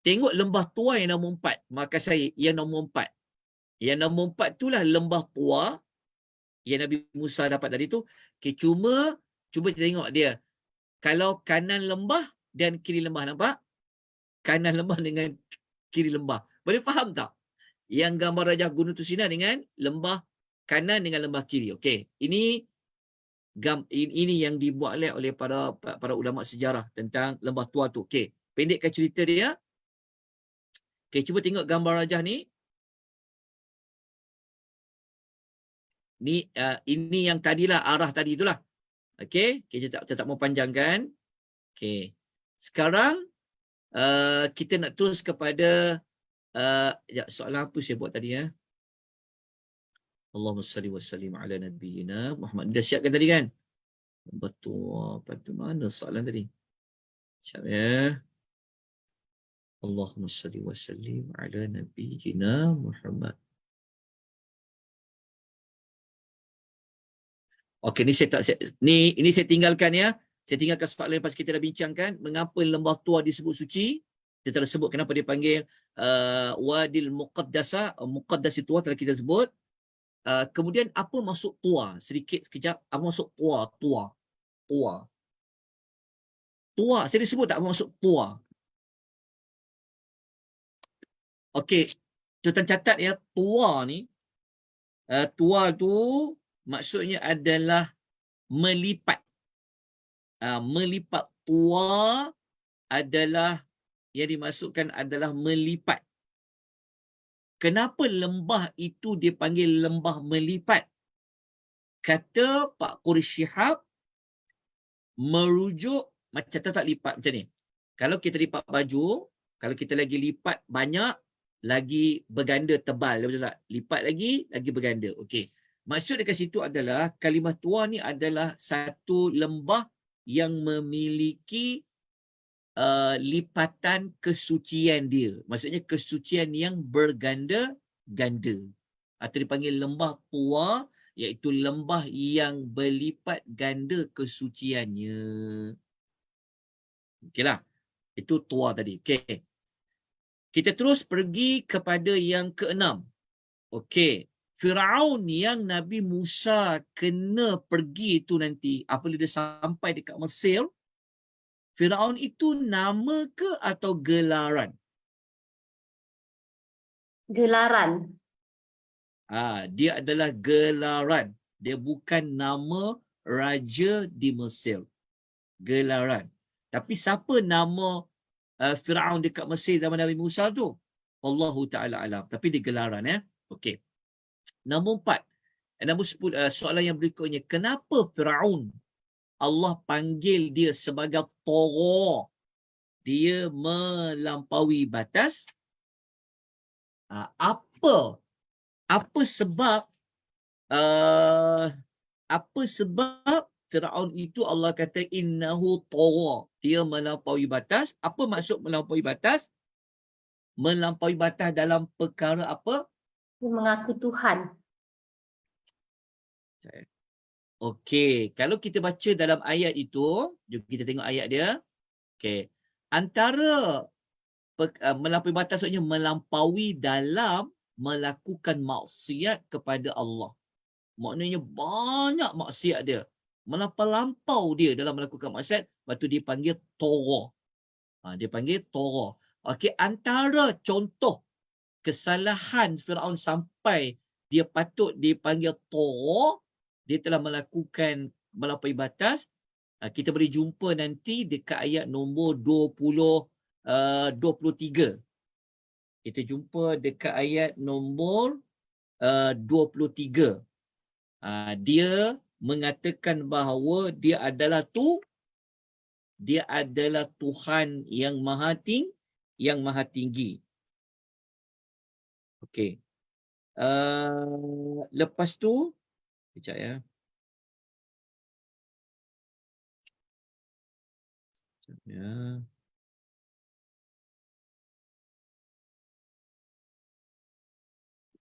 Tengok lembah tua yang nombor 4. Maka saya yang nombor 4. Yang nombor 4 itulah lembah tua yang Nabi Musa dapat tadi tu. Okay, cuba tengok dia. Kalau kanan lembah dan kiri lembah, nampak? Kanan lembah dengan kiri lembah. Boleh faham tak? Yang gambar rajah Gunung Tursina dengan lembah kanan dengan lembah kiri. Okey. Ini yang dibuat oleh para ulama sejarah tentang lembah tua tu. Okey. Pendekkan cerita dia. Okey, cuba tengok gambar rajah ni. Ni ini yang tadilah, arah tadi itulah. Okey, saya tak mau panjangkan. Okey. Sekarang kita nak terus kepada soalan apa saya buat tadi ya. Allahumma salli wa sallim ala nabiyyina Muhammad. Dah siapkan tadi kan? Betul. Pada mana soalan tadi? Siap ya. Allahumma salli wa sallim ala nabiyyina Muhammad. Okey, ini saya tinggalkan ya. Saya tinggalkan soalan lepas kita dah bincangkan mengapa lembah tua disebut suci. Kita telah sebut kenapa dia panggil Wadil Muqaddasa, Muqaddas itu telah kita sebut. Kemudian apa maksud tua? Sekejap, apa maksud tua? Tua, saya disebut tak apa maksud tua? Okey, tuan catat ya, tua ni. Tua tu maksudnya adalah melipat. Melipat. Tua adalah yang dimaksudkan adalah melipat. Kenapa lembah itu dipanggil lembah melipat? Kata Pak Quraish Shihab, merujuk macam tak lipat macam ni. Kalau kita lipat baju, kalau kita lagi lipat banyak, lagi berganda tebal, betul tak? Lipat lagi berganda. Okey. Maksud dekat situ adalah kalimah tua ni adalah satu lembah yang memiliki lipatan kesucian dia. Maksudnya kesucian yang berganda-ganda. Atau dipanggil lembah tua, iaitu lembah yang berlipat ganda kesuciannya. Okeylah. Itu tua tadi. Okey. Kita terus pergi kepada yang keenam. Okey. Firaun yang Nabi Musa kena pergi itu nanti, apabila dia sampai dekat Mesir, Firaun itu nama ke atau gelaran? Gelaran. Dia adalah gelaran. Dia bukan nama raja di Mesir. Gelaran. Tapi siapa nama Firaun dekat Mesir zaman Nabi Musa tu? Allahu Ta'ala alam. Tapi dia gelaran. Okey. Nombor 4. Nombor 10, soalan yang berikutnya. Kenapa Firaun Allah panggil dia sebagai Tagha? Dia melampaui batas. Apa sebab Firaun itu Allah kata innahu tagha, dia melampaui batas? Apa maksud melampaui batas? Melampaui batas dalam perkara apa? Dia mengaku Tuhan. Okey, kalau kita baca dalam ayat itu, jom kita tengok ayat dia. Okey. Antara melampaui batas maksudnya melampaui dalam melakukan maksiat kepada Allah. Maknanya banyak maksiat dia. Melampau dia dalam melakukan maksiat, lepas tu dia panggil Tagha. Dia panggil Tagha. Okey, antara contoh kesalahan Firaun sampai dia patut dipanggil Tagha, dia telah melakukan melampaui batas. Kita boleh jumpa nanti dekat ayat nombor 23. Kita jumpa dekat ayat nombor 23. Dia mengatakan bahawa dia adalah Tuhan yang maha tinggi. Okey. Lepas tu kejap ya.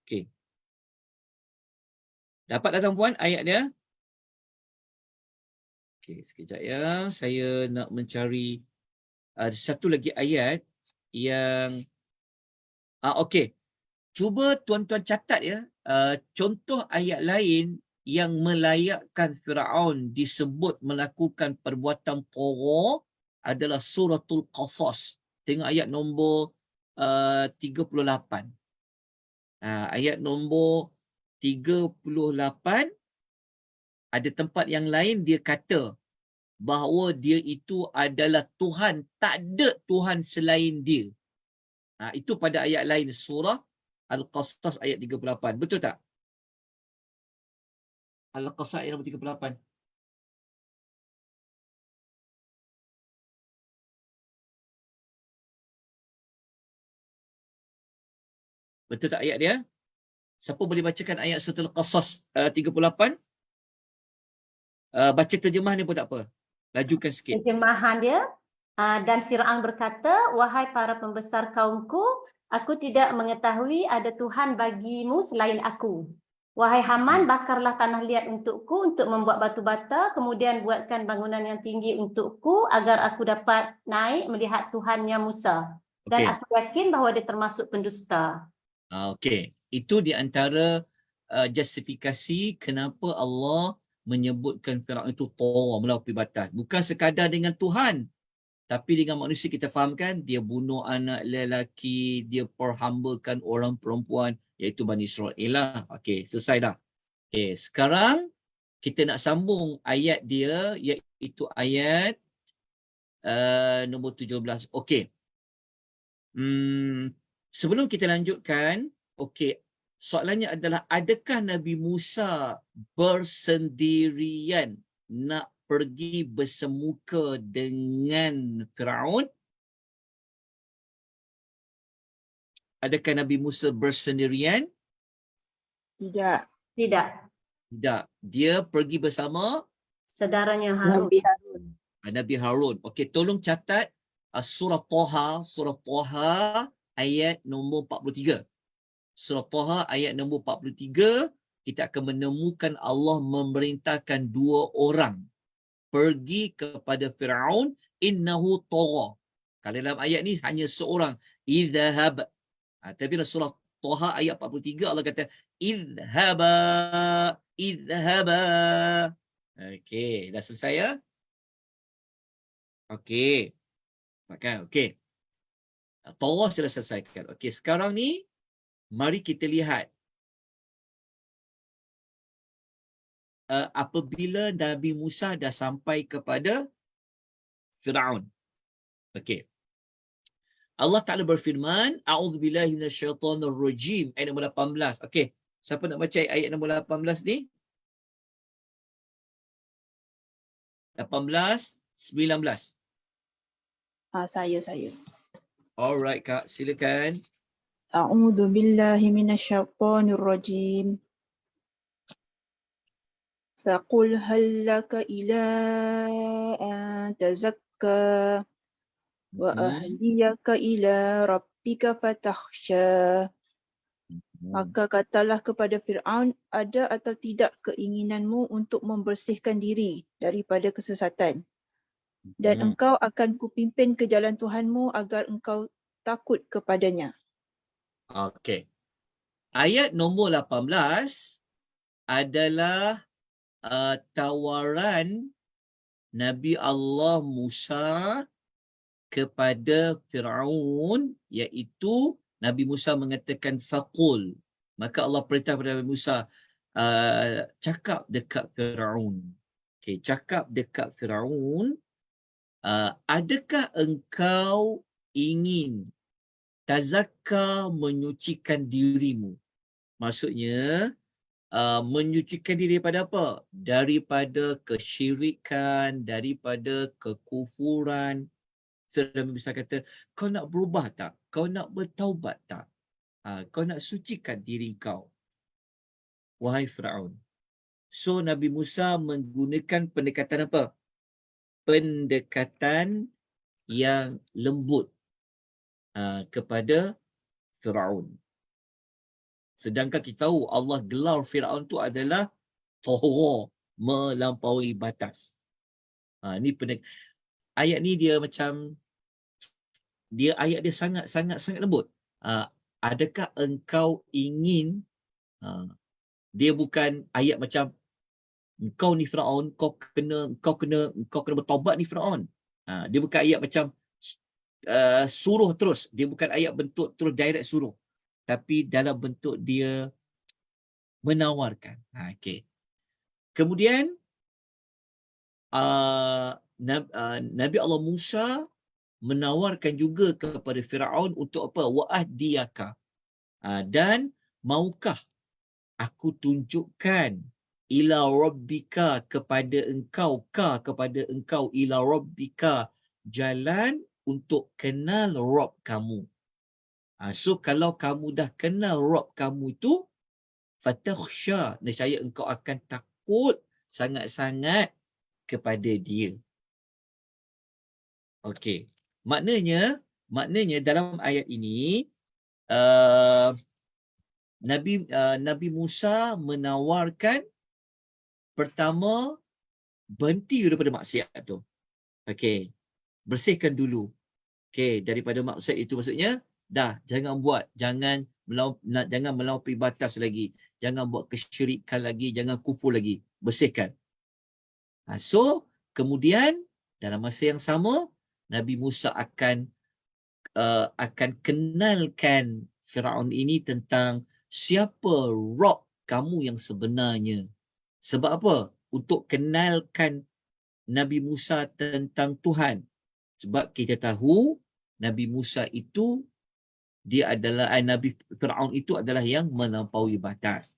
Okey. Dapat tak tuan-puan ayat dia? Okey, sekejap ya. Saya nak mencari satu lagi ayat yang okey. Cuba tuan-tuan catat ya. Contoh ayat lain yang melayakkan Firaun disebut melakukan perbuatan tagha adalah suratul Qasas. Tengok ayat nombor 38. Ayat nombor 38, ada tempat yang lain dia kata bahawa dia itu adalah Tuhan, tak ada Tuhan selain dia. Itu pada ayat lain, surah Al-Qasas ayat 38. Betul tak? Al-Qasas ayat nombor 38. Betul tak ayat dia? Siapa boleh bacakan ayat surah Al-Qasas 38? Baca terjemah ni pun tak apa. Lajukan sikit. Terjemahan dia, dan Firaun berkata, wahai para pembesar kaumku, aku tidak mengetahui ada Tuhan bagimu selain aku. Wahai Haman, bakarlah tanah liat untukku untuk membuat batu bata, kemudian buatkan bangunan yang tinggi untukku agar aku dapat naik melihat Tuhannya Musa. Dan aku yakin bahawa dia termasuk pendusta. Okey. Itu di antara justifikasi kenapa Allah menyebutkan Firaun itu tagha, melampaui batas. Bukan sekadar dengan Tuhan, tapi dengan manusia. Kita fahamkan dia bunuh anak lelaki, dia perhambakan orang perempuan, iaitu Bani Israel lah. Okey, selesai dah. Okey, sekarang kita nak sambung ayat dia, iaitu ayat nombor 17. Okey. Sebelum kita lanjutkan, okey, soalannya adalah adakah Nabi Musa bersendirian nak pergi bersemuka dengan Firaun? Adakah Nabi Musa bersendirian? Tidak. Tidak. Tidak. Dia pergi bersama Saudaranya Harun. Nabi Harun. Nabi Harun. Okey, tolong catat surah Taha ayat nombor 43. Surah Taha ayat nombor 43, kita akan menemukan Allah memerintahkan dua orang pergi kepada Firaun, innahu tagha. Kalau dalam ayat ni hanya seorang, idhhab. Tapi dalam surah Taha ayat 43 Allah kata idhhaba. Okey, dah selesai ya? Okey. Okey. Tagha sudah selesaikan. Okey, sekarang ni mari kita lihat apabila Nabi Musa dah sampai kepada Firaun. Okey. Allah Ta'ala berfirman, A'udzubillahi minasyaitonirrajim, ayat nombor 18. Okey, siapa nak baca ayat nombor 18 ni? 18, 19. Saya. Alright Kak, silakan. A'udzu billahi minasyaitonir rajim. Faqul hal laka ila an tazakka wa ahliyaka ila rabbika fatakhsha. Maka katalah kepada Fir'aun, ada atau tidak keinginanmu untuk membersihkan diri daripada kesesatan? Dan engkau akan kupimpin ke jalan Tuhanmu agar engkau takut kepadanya. Okey. Ayat nombor 18 adalah tawaran Nabi Allah Musa kepada Firaun, iaitu Nabi Musa mengatakan faqul. Maka Allah perintah kepada Nabi Musa, cakap dekat Firaun. Okey, cakap dekat Firaun, adakah engkau ingin tazakka, menyucikan dirimu? Maksudnya menyucikan diri daripada apa? Daripada kesyirikan, daripada kekufuran. Nabi Musa kata, kau nak berubah tak? Kau nak bertaubat tak? Kau nak sucikan diri kau, wahai Firaun. So Nabi Musa menggunakan pendekatan apa? Pendekatan yang lembut kepada Firaun. Sedangkan kita tahu Allah gelar Firaun tu adalah tagha, melampaui batas. Ni ayat ni dia macam ayat dia sangat lembut. Adakah engkau ingin, dia bukan ayat macam engkau ni Firaun, kau kena bertaubat ni Firaun. Dia bukan ayat macam suruh terus. Dia bukan ayat bentuk terus direct suruh. Tapi dalam bentuk dia menawarkan. Okey. Kemudian Nabi Allah Musa menawarkan juga kepada Firaun untuk apa? Wa'ahdiyaka. Dan maukah aku tunjukkan ila rabbika, kepada engkau ila rabbika, jalan untuk kenal Rabb kamu. So kalau kamu dah kenal Rabb kamu itu, fatakhsha, nescaya engkau akan takut sangat-sangat kepada dia. Okey. Maknanya dalam ayat ini Nabi Musa menawarkan, pertama, berhenti daripada maksiat tu. Okey. Bersihkan dulu. Okey, daripada maksiat itu maksudnya dah jangan buat, jangan melampaui batas lagi, jangan buat kesyirikan lagi, jangan kufur lagi, bersihkan. So kemudian dalam masa yang sama Nabi Musa akan kenalkan Firaun ini tentang siapa Rabb kamu yang sebenarnya. Sebab apa? Untuk kenalkan Nabi Musa tentang Tuhan. Sebab kita tahu Nabi Musa itu, dia adalah Nabi Firaun itu adalah yang melampaui batas.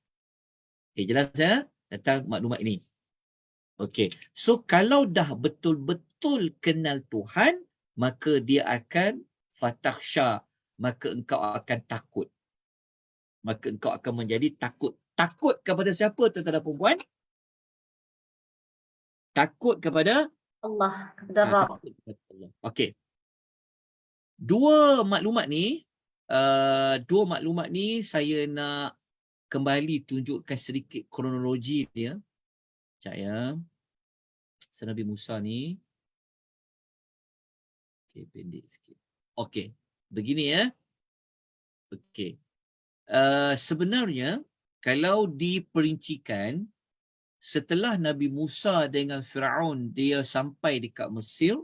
Okay, jelas ya tentang maklumat ini. Okey. So kalau dah betul-betul kenal Tuhan, maka dia akan fatakhsha, maka engkau akan takut. Maka engkau akan menjadi takut. Takut kepada siapa, tuan-tuan dan puan? Takut kepada Allah, kepada Rabb. takut kepada Allah. Okey. Dua maklumat ni saya nak kembali tunjukkan sedikit kronologi dia. Sekejap ya. Nabi Musa ni. Okey, pendek sikit. Okey. Begini ya. Okey. Sebenarnya kalau diperincikan, setelah Nabi Musa dengan Firaun dia sampai dekat Mesir,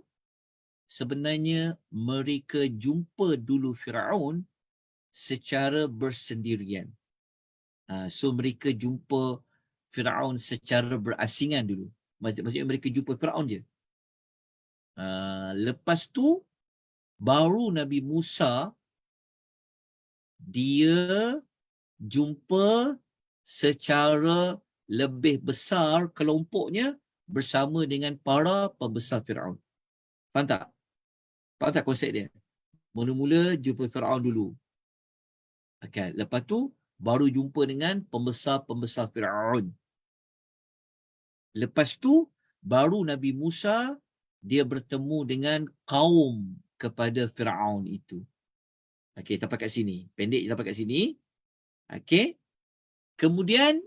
sebenarnya mereka jumpa dulu Firaun secara bersendirian. So mereka jumpa Firaun secara berasingan dulu. Maksudnya mereka jumpa Firaun je. Lepas tu baru Nabi Musa dia jumpa secara lebih besar kelompoknya bersama dengan para pembesar Firaun. Faham tak? Faham tak konsep dia? Mula-mula jumpa Firaun dulu. Okay. Lepas tu baru jumpa dengan pembesar-pembesar Firaun. Lepas tu baru Nabi Musa dia bertemu dengan kaum kepada Firaun itu. Okey, sampai kat sini. Pendek sampai kat sini. Okey. Kemudian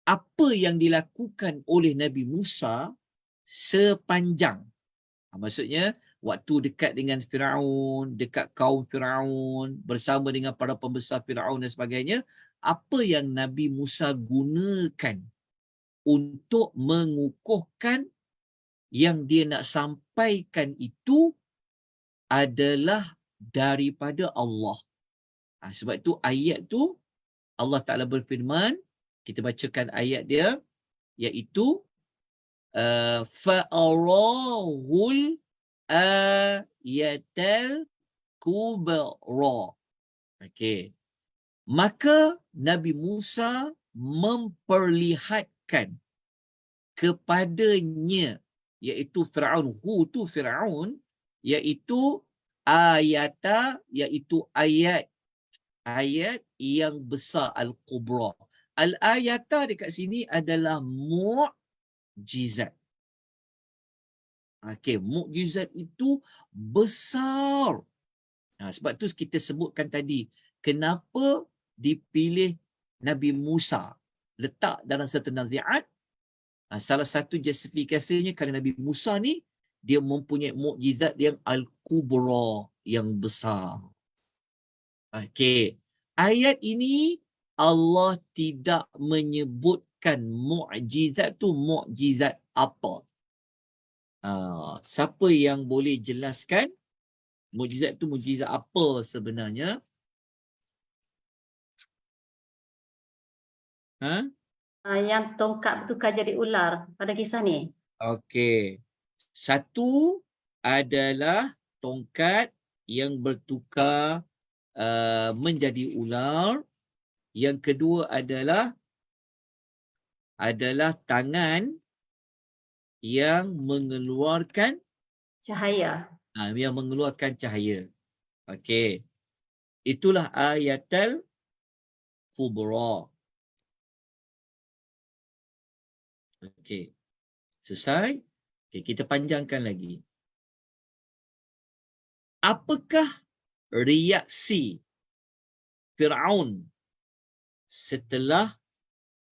apa yang dilakukan oleh Nabi Musa sepanjang, maksudnya waktu dekat dengan Firaun, dekat kaum Firaun, bersama dengan para pembesar Firaun dan sebagainya, apa yang Nabi Musa gunakan untuk mengukuhkan yang dia nak sampaikan itu adalah daripada Allah. Sebab itu ayat tu Allah Ta'ala berfirman, kita bacakan ayat dia, iaitu fa'arahul ayatal kubra. Okey. Maka Nabi Musa memperlihatkan kepadanya, iaitu Firaun, tu Firaun, iaitu ayata, iaitu ayat yang besar, al-kubra. Al-ayata dekat sini adalah mu'jizat. Okey, mukjizat itu besar. Sebab tu kita sebutkan tadi, kenapa dipilih Nabi Musa. Letak dalam satu naziat, salah satu justifikasinya kerana Nabi Musa ni, dia mempunyai mukjizat yang al-kubra, yang besar. Okey, ayat ini Allah tidak menyebutkan mukjizat tu mukjizat apa. Siapa yang boleh jelaskan mukjizat tu mukjizat apa sebenarnya? Yang tongkat bertukar jadi ular pada kisah ni. Okey. Satu adalah tongkat yang bertukar menjadi ular. Yang kedua adalah tangan yang mengeluarkan Cahaya. Yang mengeluarkan cahaya. Okey. Itulah ayatul kubra. Okey. Selesai? Okey, kita panjangkan lagi. Apakah reaksi Firaun setelah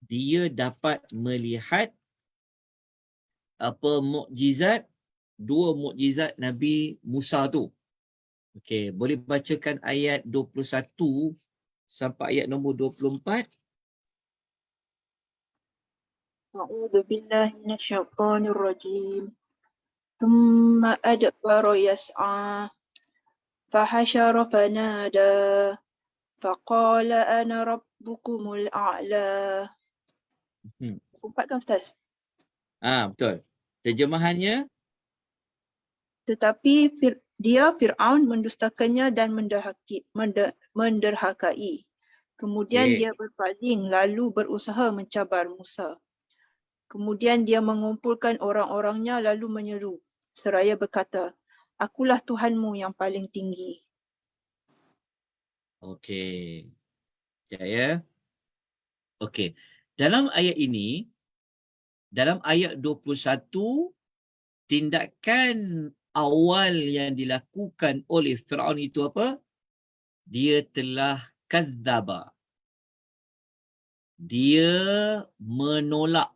dia dapat melihat dua mukjizat Nabi Musa tu? Okey, boleh bacakan ayat 21 sampai ayat nombor 24. A'udzu billahi minasyaitonir rajim. Tsumma adbara yas'a fahasyara fanada faqala ana rabbukumul a'la. Empat kan Ustaz? Betul. Terjemahannya? Tetapi Fir'aun mendustakannya dan menderhakai. Kemudian dia berpaling lalu berusaha mencabar Musa. Kemudian dia mengumpulkan orang-orangnya lalu menyeru seraya berkata, "Akulah Tuhanmu yang paling tinggi." Okey. Sekejap ya. Okey. Dalam ayat ini, dalam ayat 21, tindakan awal yang dilakukan oleh Firaun itu apa? Dia telah kadzaba. Dia menolak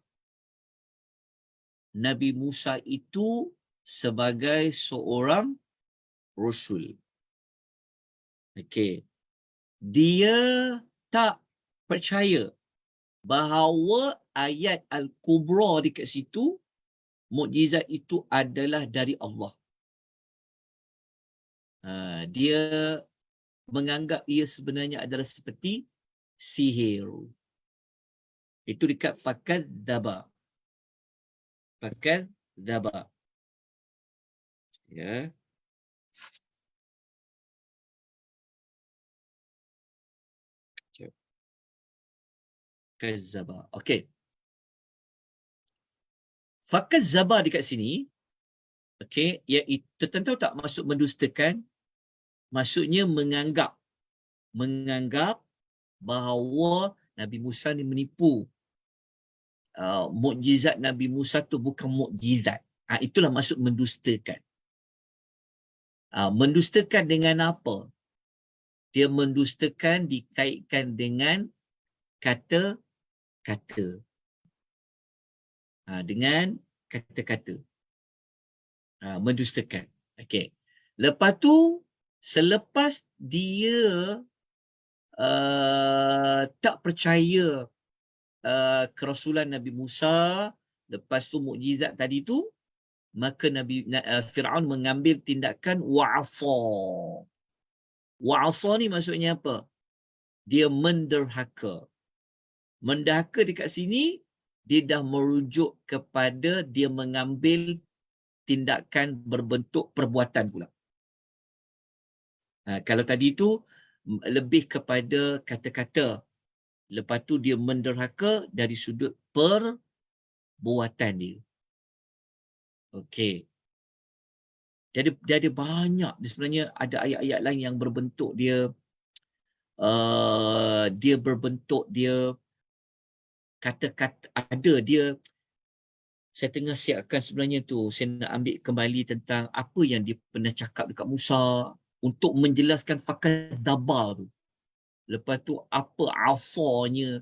Nabi Musa itu sebagai seorang rasul. Okey. Dia tak percaya bahawa ayat Al-Kubra dekat situ, mukjizat itu adalah dari Allah. Dia menganggap ia sebenarnya adalah seperti sihir. Itu dekat fakadzaba. Fakadzaba. Ya. Kadzaba. Okey. Fakadzaba dekat sini, okey, iaitu tentu tak maksud mendustakan, maksudnya menganggap bahawa Nabi Musa ni menipu. Mukjizat Nabi Musa tu bukan mukjizat. Itulah maksud mendustakan. Mendustakan dengan apa? Dia mendustakan dikaitkan dengan kata-kata. Dengan kata-kata. Mendustakan. Okey. Lepas tu, selepas dia tak percaya kerasulan Nabi Musa, lepas tu mukjizat tadi tu, maka Firaun mengambil tindakan wa'asa. Wa'asa ni maksudnya apa? Dia menderhaka. Menderhaka dekat sini, dia dah merujuk kepada dia mengambil tindakan berbentuk perbuatan pula. Kalau tadi tu lebih kepada kata-kata. Lepas tu dia menderhaka dari sudut perbuatan dia. Okey. Jadi banyak. Sebenarnya ada ayat-ayat lain yang berbentuk dia dia berbentuk dia kata-kata ada dia. Saya tengah siapkan sebenarnya tu. Saya nak ambil kembali tentang apa yang dia pernah cakap dekat Musa untuk menjelaskan fakadzaba tu. Lepas tu apa asanya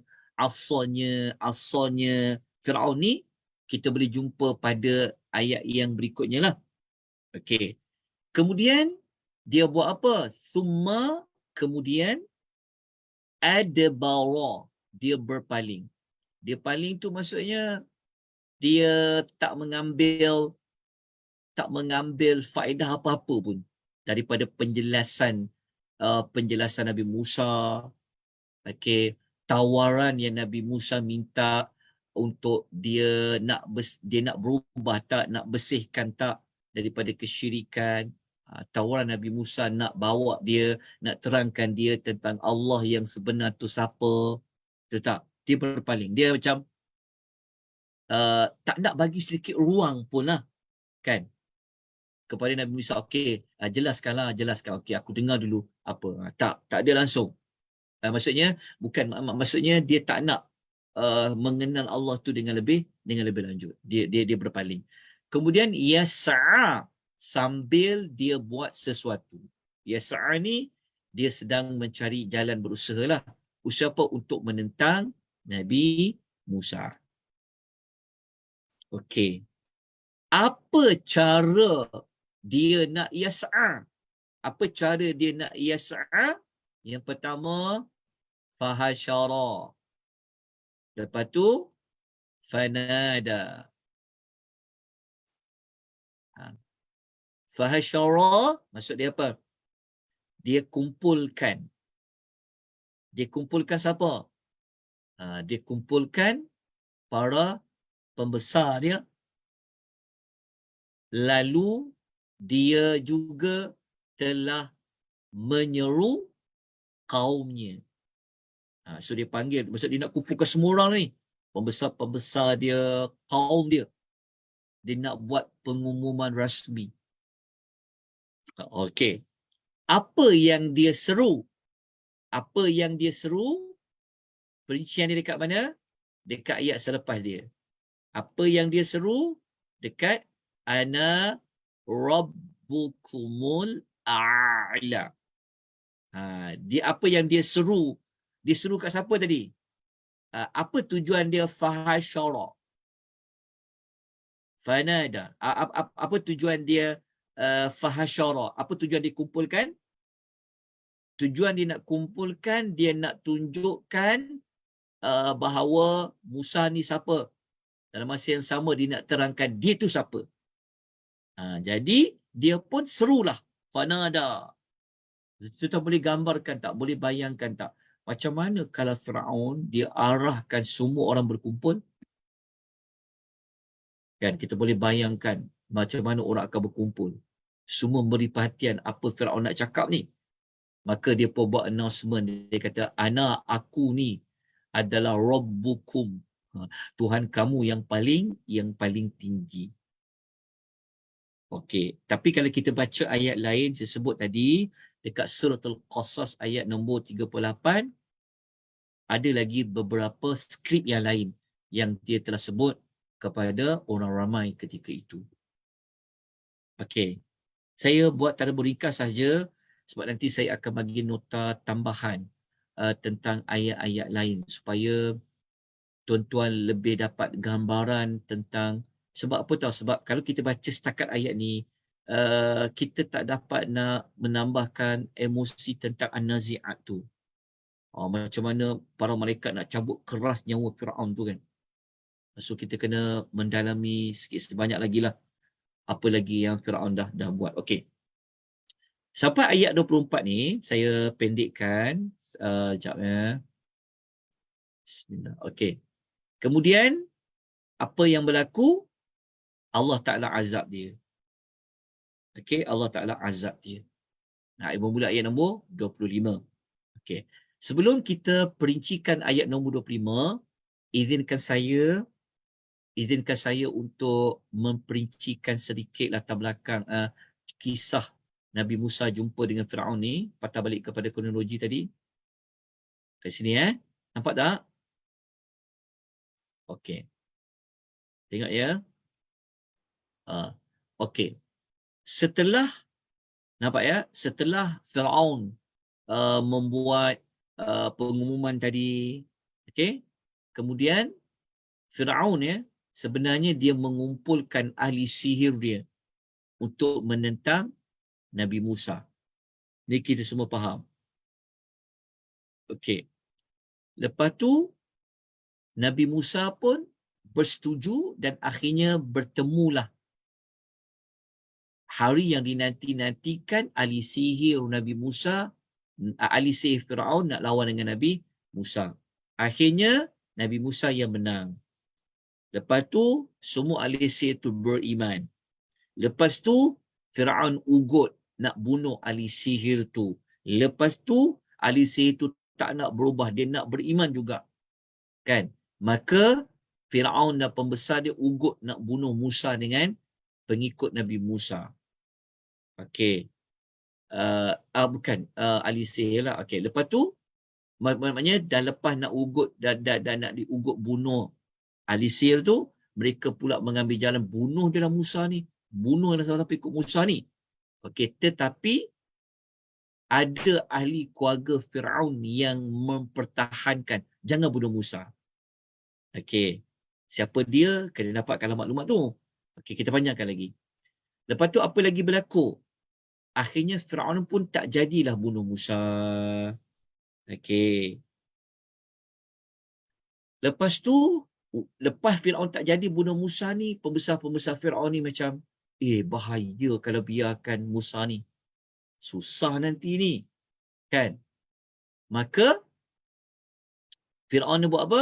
Firaun ni, kita boleh jumpa pada ayat yang berikutnya lah. Okey. Kemudian dia buat apa? Summa, kemudian adbara, dia berpaling. Dia paling tu maksudnya dia tak mengambil faedah apa-apa pun daripada penjelasan Nabi Musa. Okey, tawaran yang Nabi Musa minta untuk dia nak berubah tak, nak bersihkan tak daripada kesyirikan. Tawaran Nabi Musa nak bawa dia, nak terangkan dia tentang Allah yang sebenar tu siapa. Tak, dia berpaling. Dia macam tak nak bagi sedikit ruang pun lah, kan, kepada Nabi Musa. Okey, jelaskan. Okey, aku dengar dulu apa. Tak ada langsung. Maksudnya dia tak nak mengenal Allah tu dengan lebih lanjut. Dia berpaling. Kemudian yas'a, sambil dia buat sesuatu. Yas'a ni dia sedang mencari jalan, berusahalah. Usaha apa? Untuk menentang Nabi Musa. Okey. Apa cara dia nak yas'a? Apa cara dia nak yas'a? Yang pertama, fahasyara. Lepas tu, fanada. Fahasyara, maksud dia apa? Dia kumpulkan. Dia kumpulkan siapa? Dia kumpulkan para pembesar dia. Lalu, dia juga telah menyeru kaumnya. So dia panggil, maksud dia nak kumpulkan semua orang ni. pembesar-pembesar dia, kaum dia nak buat pengumuman rasmi. Okey. Apa yang dia seru? Apa yang dia seru? Perincian dia dekat mana? Dekat ayat selepas dia. Apa yang dia seru? Dekat ana rabbukumul a'la. Dia apa yang dia seru? Dia seru kat siapa tadi? Apa tujuan dia fahasyara? Fanada. Apa tujuan dia fahasyara? Apa tujuan dia kumpulkan? Tujuan dia nak kumpulkan, dia nak tunjukkan bahawa Musa ni siapa. Dalam masa yang sama dia nak terangkan dia tu siapa. Jadi dia pun serulah. Fanada. Kita boleh gambarkan tak? Boleh bayangkan tak? Macam mana kalau Firaun dia arahkan semua orang berkumpul? Kan kita boleh bayangkan macam mana orang akan berkumpul. Semua beri perhatian apa Firaun nak cakap ni. Maka dia pun buat announcement. Dia kata, ana aku ni adalah Rabbukum. Tuhan kamu yang paling tinggi. Okey, tapi kalau kita baca ayat lain saya sebut tadi dekat suratul Qasas ayat nombor 38 ada lagi beberapa skrip yang lain yang dia telah sebut kepada orang ramai ketika itu. Okey. Saya buat tadabbur ringkas saja sebab nanti saya akan bagi nota tambahan tentang ayat-ayat lain supaya tuan-tuan lebih dapat gambaran tentang sebab apa tahu, sebab kalau kita baca setakat ayat ni kita tak dapat nak menambahkan emosi tentang an-nazi'at tu. Macam mana para malaikat nak cabut keras nyawa Firaun tu kan. So kita kena mendalami sikit sebanyak lagi lah apa lagi yang Firaun dah buat. Okey. Sampai ayat 24 ni saya pendekkan sekejap ya. Bismillah. Okey. Kemudian apa yang berlaku? Allah Ta'ala azab dia. Okey, Allah Ta'ala azab dia. Bermula ayat nombor 25. Okey. Sebelum kita perincikan ayat nombor 25, izinkan saya untuk memperincikan sedikit latar belakang kisah Nabi Musa jumpa dengan Firaun ni. Patah balik kepada kronologi tadi. Kat sini nampak tak? Okey. Tengok ya. Okey. Setelah nampak ya, setelah Firaun membuat pengumuman tadi, okey. Kemudian Firaun sebenarnya dia mengumpulkan ahli sihir dia untuk menentang Nabi Musa. Ni kita semua faham. Okey. Lepas tu Nabi Musa pun bersetuju dan akhirnya bertemulah hari yang dinanti-nantikan ahli sihir Nabi Musa, ahli sihir Firaun nak lawan dengan Nabi Musa. Akhirnya Nabi Musa yang menang. Lepas tu semua ahli sihir tu beriman. Lepas tu Firaun ugut nak bunuh ahli sihir tu. Lepas tu ahli sihir tu tak nak berubah, dia nak beriman juga. Kan? Maka Firaun dan pembesar dia ugut nak bunuh Musa dengan pengikut Nabi Musa. Okey. Bukan ahli sihir lah. Okey, lepas tu maknanya dah lepas nak ugut dan nak diugut bunuh ahli sihir tu, mereka pula mengambil jalan bunuh je lah Musa ni. Bunuh lah siapa ikut Musa ni. Okey, tetapi ada ahli keluarga Firaun yang mempertahankan jangan bunuh Musa. Okey. Siapa dia? Kena dapatkan maklumat tu. Okey, kita panjangkan lagi. Lepas tu apa lagi berlaku? Akhirnya Firaun pun tak jadilah bunuh Musa. Okey. Lepas tu, lepas Firaun tak jadi bunuh Musa ni, pembesar-pembesar Firaun ni macam, bahaya kalau biarkan Musa ni. Susah nanti ni. Kan? Maka, Firaun buat apa?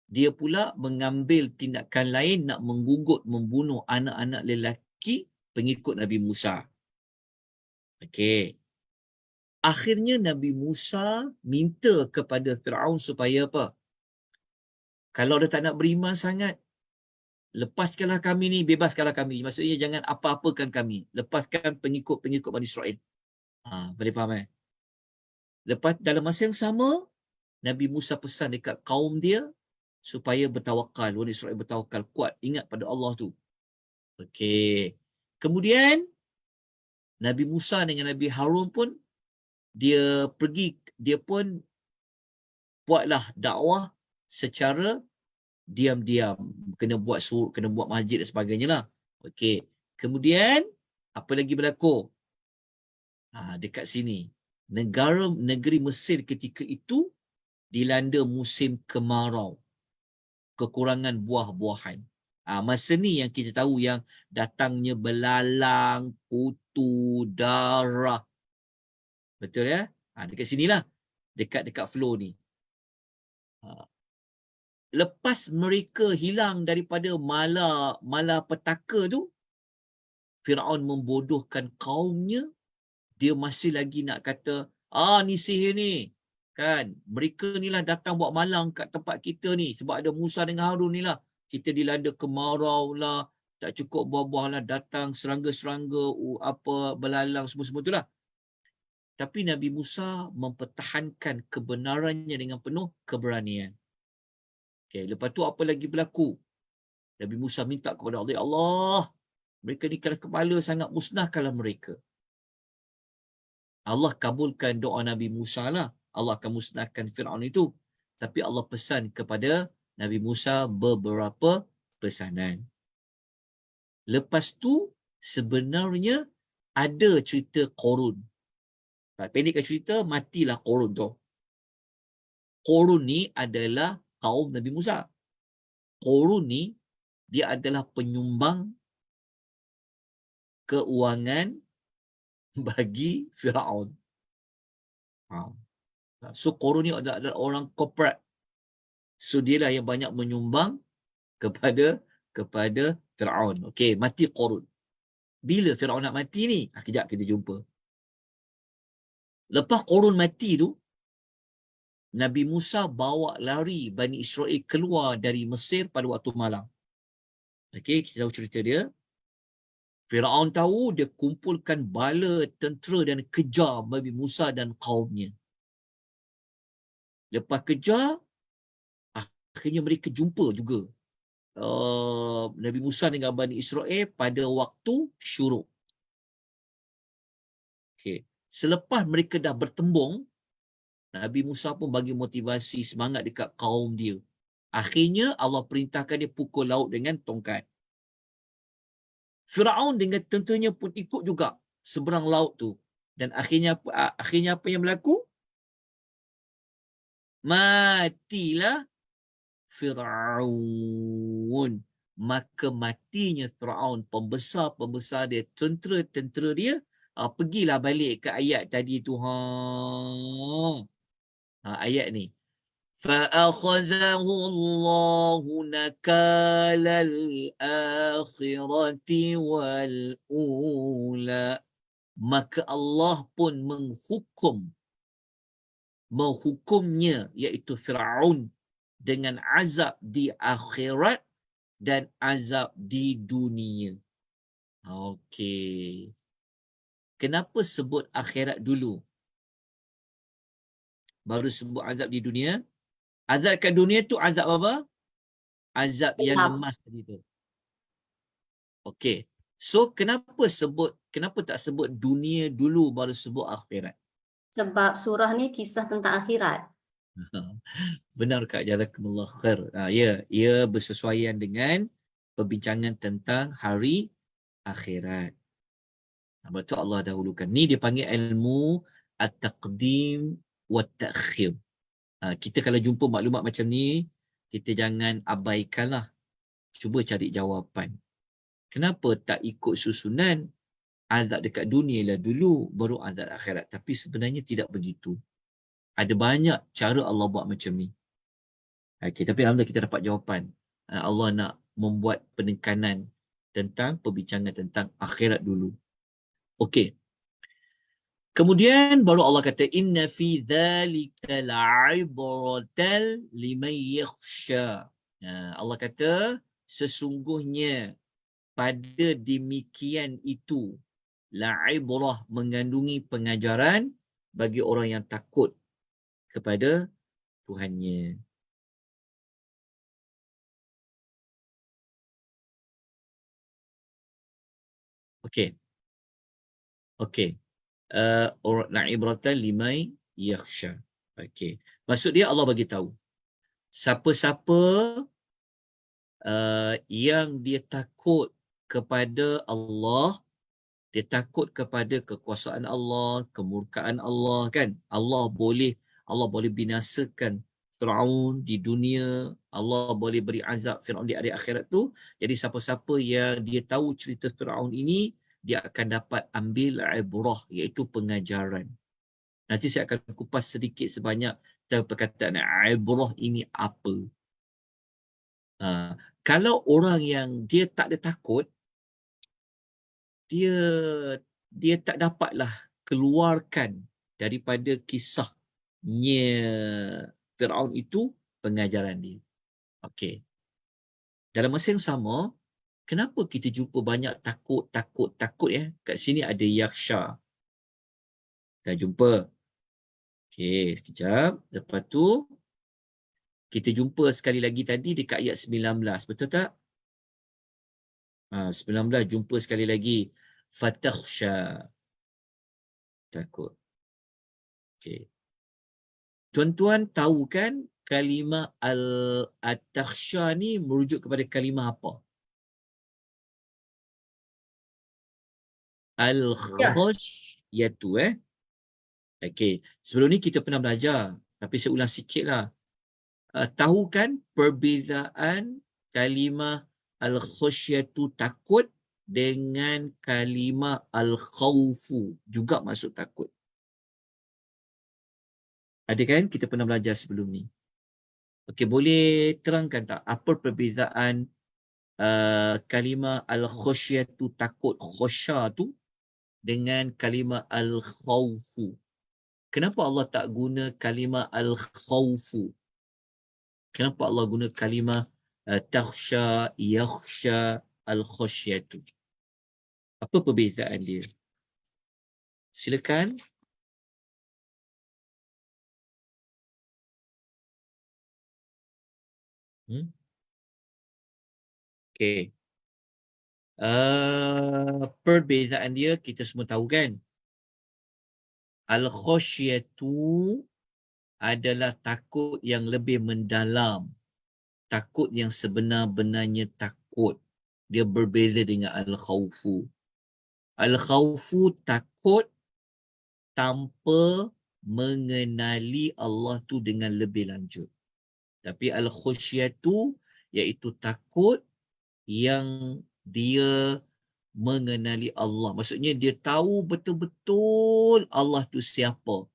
Dia pula mengambil tindakan lain nak menggugut, membunuh anak-anak lelaki pengikut Nabi Musa. Okey. Akhirnya Nabi Musa minta kepada Firaun supaya apa? Kalau dia tak nak beriman sangat, lepaskanlah kami ni, bebaskanlah kami. Maksudnya jangan apa-apakan kami. Lepaskan pengikut-pengikut Bani Israel. Boleh faham Lepas dalam masa yang sama, Nabi Musa pesan dekat kaum dia supaya bertawakal. Bani Israel bertawakal, kuat, ingat pada Allah tu. Okey. Kemudian Nabi Musa dengan Nabi Harun pun dia pun buatlah dakwah secara diam-diam, kena buat masjid dan sebagainya lah. Okey. Kemudian apa lagi berlaku? Dekat sini negeri Mesir ketika itu dilanda musim kemarau, kekurangan buah-buahan. Masa ni yang kita tahu yang datangnya belalang, kutu, darah. Betul ya? Dekat sinilah, dekat flow ni. Lepas mereka hilang daripada malapetaka tu, Firaun membodohkan kaumnya. Dia masih lagi nak kata, ni sihir ni. Kan? Mereka ni lah datang buat malang kat tempat kita ni. Sebab ada Musa dengan Harun ni lah. Kita dilanda kemarau lah. Tak cukup buah-buah lah. Datang serangga-serangga, belalang, semua-semua tu lah. Tapi Nabi Musa mempertahankan kebenarannya dengan penuh keberanian. Okay, lepas tu apa lagi berlaku? Nabi Musa minta kepada Allah, Allah, mereka ni kalau kepala sangat, musnahkanlah mereka. Allah kabulkan doa Nabi Musa lah. Allah akan musnahkan Fir'aun itu. Tapi Allah pesan kepada Nabi Musa beberapa pesanan. Lepas tu sebenarnya ada cerita Qorun. Pendekkan cerita, matilah Qorun tu. Qorun ni adalah kaum Nabi Musa. Qorun ni dia adalah penyumbang keuangan bagi Firaun. So Qorun ni adalah orang corporate. So dia lah yang banyak menyumbang kepada Firaun. Okey, mati Qorun. Bila Firaun nak mati ni? Kejap kita jumpa. Lepas Qorun mati tu, Nabi Musa bawa lari Bani Israel keluar dari Mesir pada waktu malam. Okey, kita tahu cerita dia. Firaun tahu, dia kumpulkan bala tentera dan kejar Nabi Musa dan kaumnya. Lepas kejar, akhirnya mereka jumpa juga Nabi Musa dengan Bani Israel pada waktu syuruk. Okay. Selepas mereka dah bertembung, Nabi Musa pun bagi motivasi, semangat dekat kaum dia. Akhirnya Allah perintahkan dia pukul laut dengan tongkat. Firaun dengan tenteranya pun ikut juga seberang laut tu. Dan akhirnya apa yang berlaku? Matilah Firaun. Maka matinya Firaun, pembesar-pembesar dia, tentera-tentera dia, pergilah balik ke ayat tadi tu. Ayat ni. فَأَخَذَهُ اللَّهُ نَكَالَ الْآخِرَةِ وَالْأُولَى. Maka Allah pun menghukumnya, iaitu Firaun, dengan azab di akhirat dan azab di dunia. Okey. Kenapa sebut akhirat dulu? Baru sebut azab di dunia. Azab kat dunia tu azab apa? Azab yang lemas tadi tu. Okey. So kenapa tak sebut dunia dulu baru sebut akhirat? Sebab surah ni kisah tentang akhirat. Benar Kak, jazakumullah khair. Ya, ia bersesuaian dengan perbincangan tentang hari akhirat. Sebab tu Allah dahulukan. Ni dipanggil ilmu at-taqdim wa ta'khir. Kita kalau jumpa maklumat macam ni, kita jangan abaikanlah. Cuba cari jawapan. Kenapa tak ikut susunan azab dekat dunia lah dulu, baru azab akhirat? Tapi sebenarnya tidak begitu. Ada banyak cara Allah buat macam ni. Okay, tapi alhamdulillah kita dapat jawapan. Allah nak membuat penekanan tentang perbincangan tentang akhirat dulu. Okey. Kemudian baru Allah kata inna fi dzalika la'ibratan liman yakhsha. Allah kata sesungguhnya pada demikian itu la'ibrah mengandungi pengajaran bagi orang yang takut kepada Tuhannya. Okey. Okey. La'ibratan limai yakhsha. Okey. Maksud dia Allah bagi tahu. Siapa-siapa yang dia takut kepada Allah, dia takut kepada kekuasaan Allah, kemurkaan Allah, kan? Allah boleh binasakan Firaun di dunia, Allah boleh beri azab Firaun di hari akhirat tu. Jadi siapa-siapa yang dia tahu cerita Firaun ini, dia akan dapat ambil ibrah, iaitu pengajaran. Nanti saya akan kupas sedikit sebanyak perkataan ibrah ini apa. Kalau orang yang dia tak ada takut, dia tak dapatlah keluarkan daripada kisahnya Firaun itu pengajaran dia. Okey. Dalam masa yang sama, kenapa kita jumpa banyak takut ya? Kat sini ada yakhsha. Dah jumpa. Okey, sekejap. Lepas tu kita jumpa sekali lagi tadi dekat ayat 19. Betul tak? 19 jumpa sekali lagi. Fatakhsha. Takut. Okey. Tuan-tuan tahu kan kalimah al-takhsha ni merujuk kepada kalimah apa? Al-khashyatu Okey, sebelum ni kita pernah belajar, tapi saya ulang sikitlah. Tahu kan perbezaan kalimah al-khashyatu takut dengan kalimah al-khawfu juga maksud takut. Ada kan kita pernah belajar sebelum ni? Okey, boleh terangkan tak apa perbezaan kalimah al-khashyatu takut, khasya tu, dengan kalimah al-khawfu? Kenapa Allah tak guna kalimah al-khawfu? Kenapa Allah guna kalimah takhsha, yakhsha, al-khashyatu? Apa perbezaan dia? Silakan. Okey. Perbezaan dia kita semua tahu kan? Al-khashyatu adalah takut yang lebih mendalam. Takut yang sebenar-benarnya takut. Dia berbeza dengan al-khawfu. Al-khawfu takut tanpa mengenali Allah tu dengan lebih lanjut. Tapi al-khusyatu iaitu takut yang dia mengenali Allah. Maksudnya dia tahu betul-betul Allah tu siapa.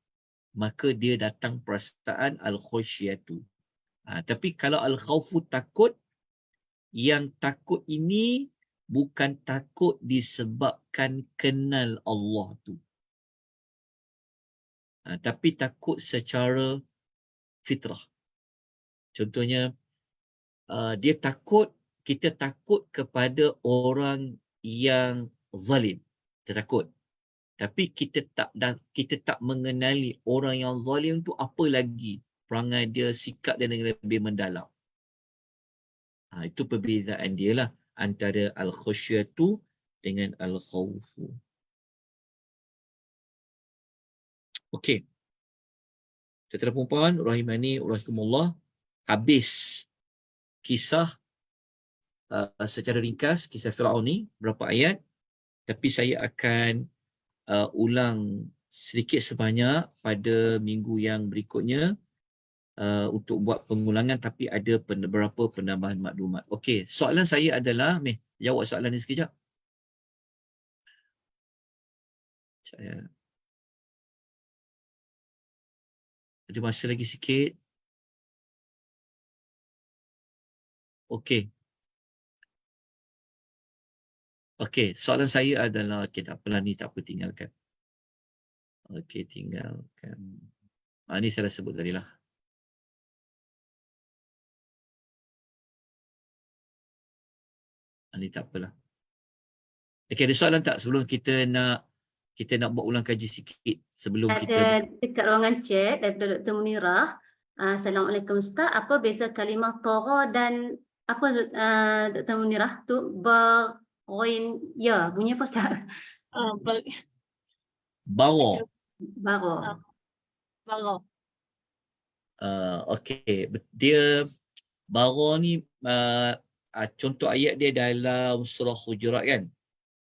Maka dia datang perasaan al-khusyatu. Tapi kalau al-khawfu takut, yang takut ini bukan takut disebabkan kenal Allah tu. Tapi takut secara fitrah. Contohnya, dia takut, kita takut kepada orang yang zalim. Kita takut. Tapi kita tak mengenali orang yang zalim tu apa lagi perangai dia, sikap dia dengan lebih mendalam. Itu perbezaan dia lah antara al-khusyatu dengan al-khawfu. Okey. Tuan-tuan perempuan, rahimani rahikumullah, habis kisah secara ringkas, kisah Firaun ni, berapa ayat, tapi saya akan ulang sedikit sebanyak pada minggu yang berikutnya untuk buat pengulangan, tapi ada beberapa penambahan maklumat. Okey, soalan saya adalah, jawab soalan ni sekejap. Saya ada masa lagi sikit. Okey. Okey, soalan saya adalah, okey, tak apalah ni, tak apa, tinggalkan. Okey, tinggalkan. Ni saya dah sebut tadi lah. Ini tak apalah. Okay, ada soalan tak sebelum kita nak buat ulang kaji sikit sebelum kita Ada dekat ruangan chat daripada Dr. Munirah. Assalamualaikum Ustaz. Apa beza kalimah tagha dan apa Dr. Munirah tu baghin ya bunyi apa Ustaz? bawa. Bagha. Okey, dia bawa ni contoh ayat dia dalam surah Hujurat kan.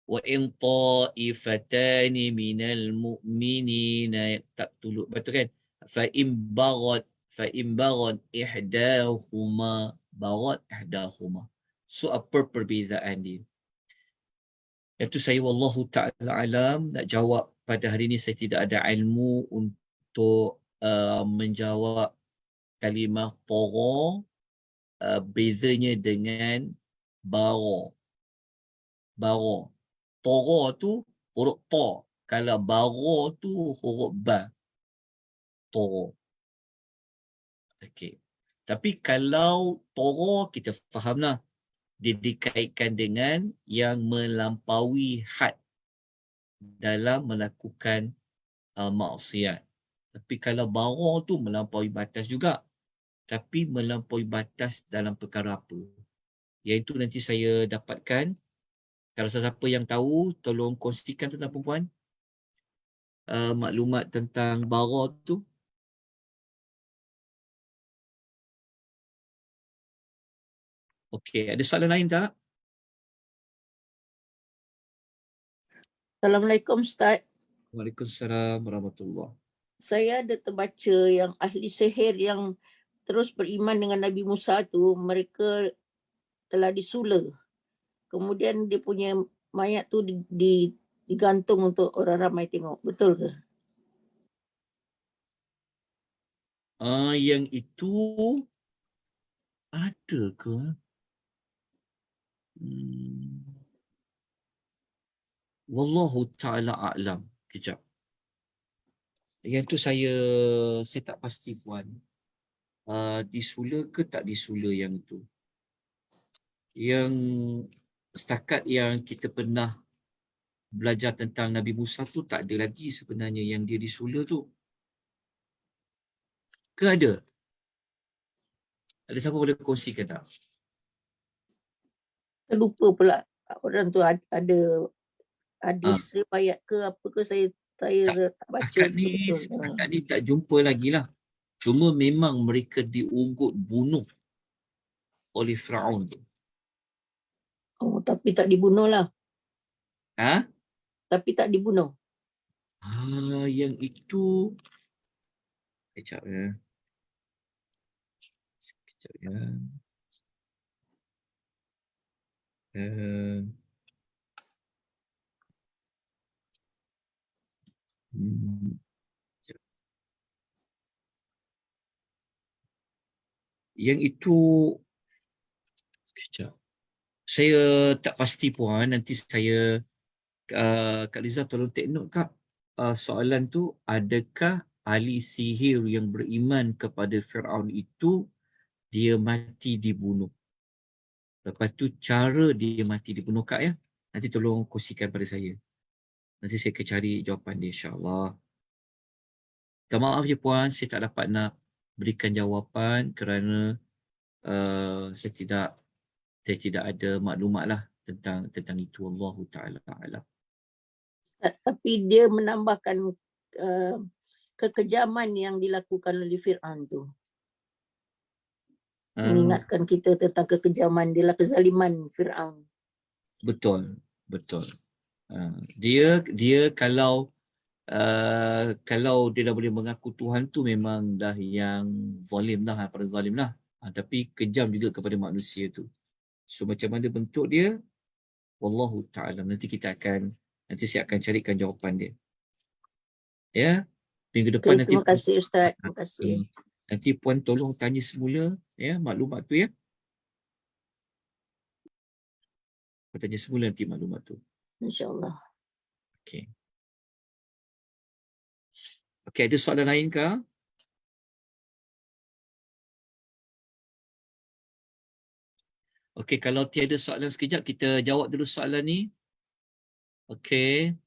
Wa in ta'ifatani minal mu'minina taqtulu, betul kan? Fa in baghat ihdahuma. So apa perbezaan dia? Itu saya wallahu ta'ala alam nak jawab pada hari ini. Saya tidak ada ilmu untuk menjawab kalimah tagha bezanya dengan bara. Tagha tu huruf ta, kalau bara tu huruf ba. Tagha. Okey. Tapi kalau tagha kita fahamlah, dia dikaitkan dengan yang melampaui had dalam melakukan maksiat. Tapi kalau bara tu melampaui batas juga. Tapi melampaui batas dalam perkara apa? Iaitu nanti saya dapatkan. Kalau siapa yang tahu, tolong kongsikan tentang perempuan. Maklumat tentang bara tu. Okey, ada soalan lain tak? Assalamualaikum Ustaz. Waalaikumsalam warahmatullahi. Saya ada terbaca yang ahli sihir yang terus beriman dengan Nabi Musa tu, mereka telah disula. Kemudian dia punya mayat tu digantung untuk orang ramai tengok. Betul ke? Yang itu ada ke? Wallahu ta'ala a'lam. Kejap. Yang tu saya tak pasti puan. Disula ke tak disula yang itu? Yang setakat yang kita pernah belajar tentang Nabi Musa tu tak ada lagi sebenarnya yang dia disula tu. Ke ada? Ada siapa boleh kongsikan tak? Saya lupa pula orang tu ada hadis riwayat ke apa ke, saya tak baca betul. Setakat ni tak jumpa lagi lah. Cuma memang mereka diunggut bunuh oleh Firaun tu. Oh, tapi tak dibunuh lah. Ha? Tapi tak dibunuh. Yang itu Sekejap ya. Yang itu sekejap. Saya tak pasti puan, nanti saya Kak Liza tolong take note Kak. Soalan tu, adakah ahli sihir yang beriman kepada Firaun itu dia mati dibunuh? Lepas tu cara dia mati dibunuh Kak ya. Nanti tolong kongsikan pada saya. Nanti saya akan cari jawapan dia insya-Allah. Minta maaf je puan, saya tak dapat nak berikan jawapan kerana saya tidak ada maklumat lah tentang itu. Allahu ta'ala a'lam. Tapi dia menambahkan kekejaman yang dilakukan oleh Fir'aun tu. Mengingatkan kita tentang kekejaman dia, kezaliman Fir'aun. Betul. Dia kalau dia dah boleh mengaku Tuhan tu memang dah yang zalim dah, pada zalim lah. Tapi kejam juga kepada manusia tu. So macam mana bentuk dia? Wallahu ta'ala. Nanti saya akan carikan jawapan dia. Ya. Minggu depan nanti. Terima kasih Ustaz. Terima kasih. Nanti puan tolong tanya semula ya maklumat tu ya. Puan tanya semula nanti maklumat tu. InsyaAllah. Okey. Okey, ada soalan lain ke? Okey, kalau tiada soalan sekejap, kita jawab dulu soalan ni. Okey.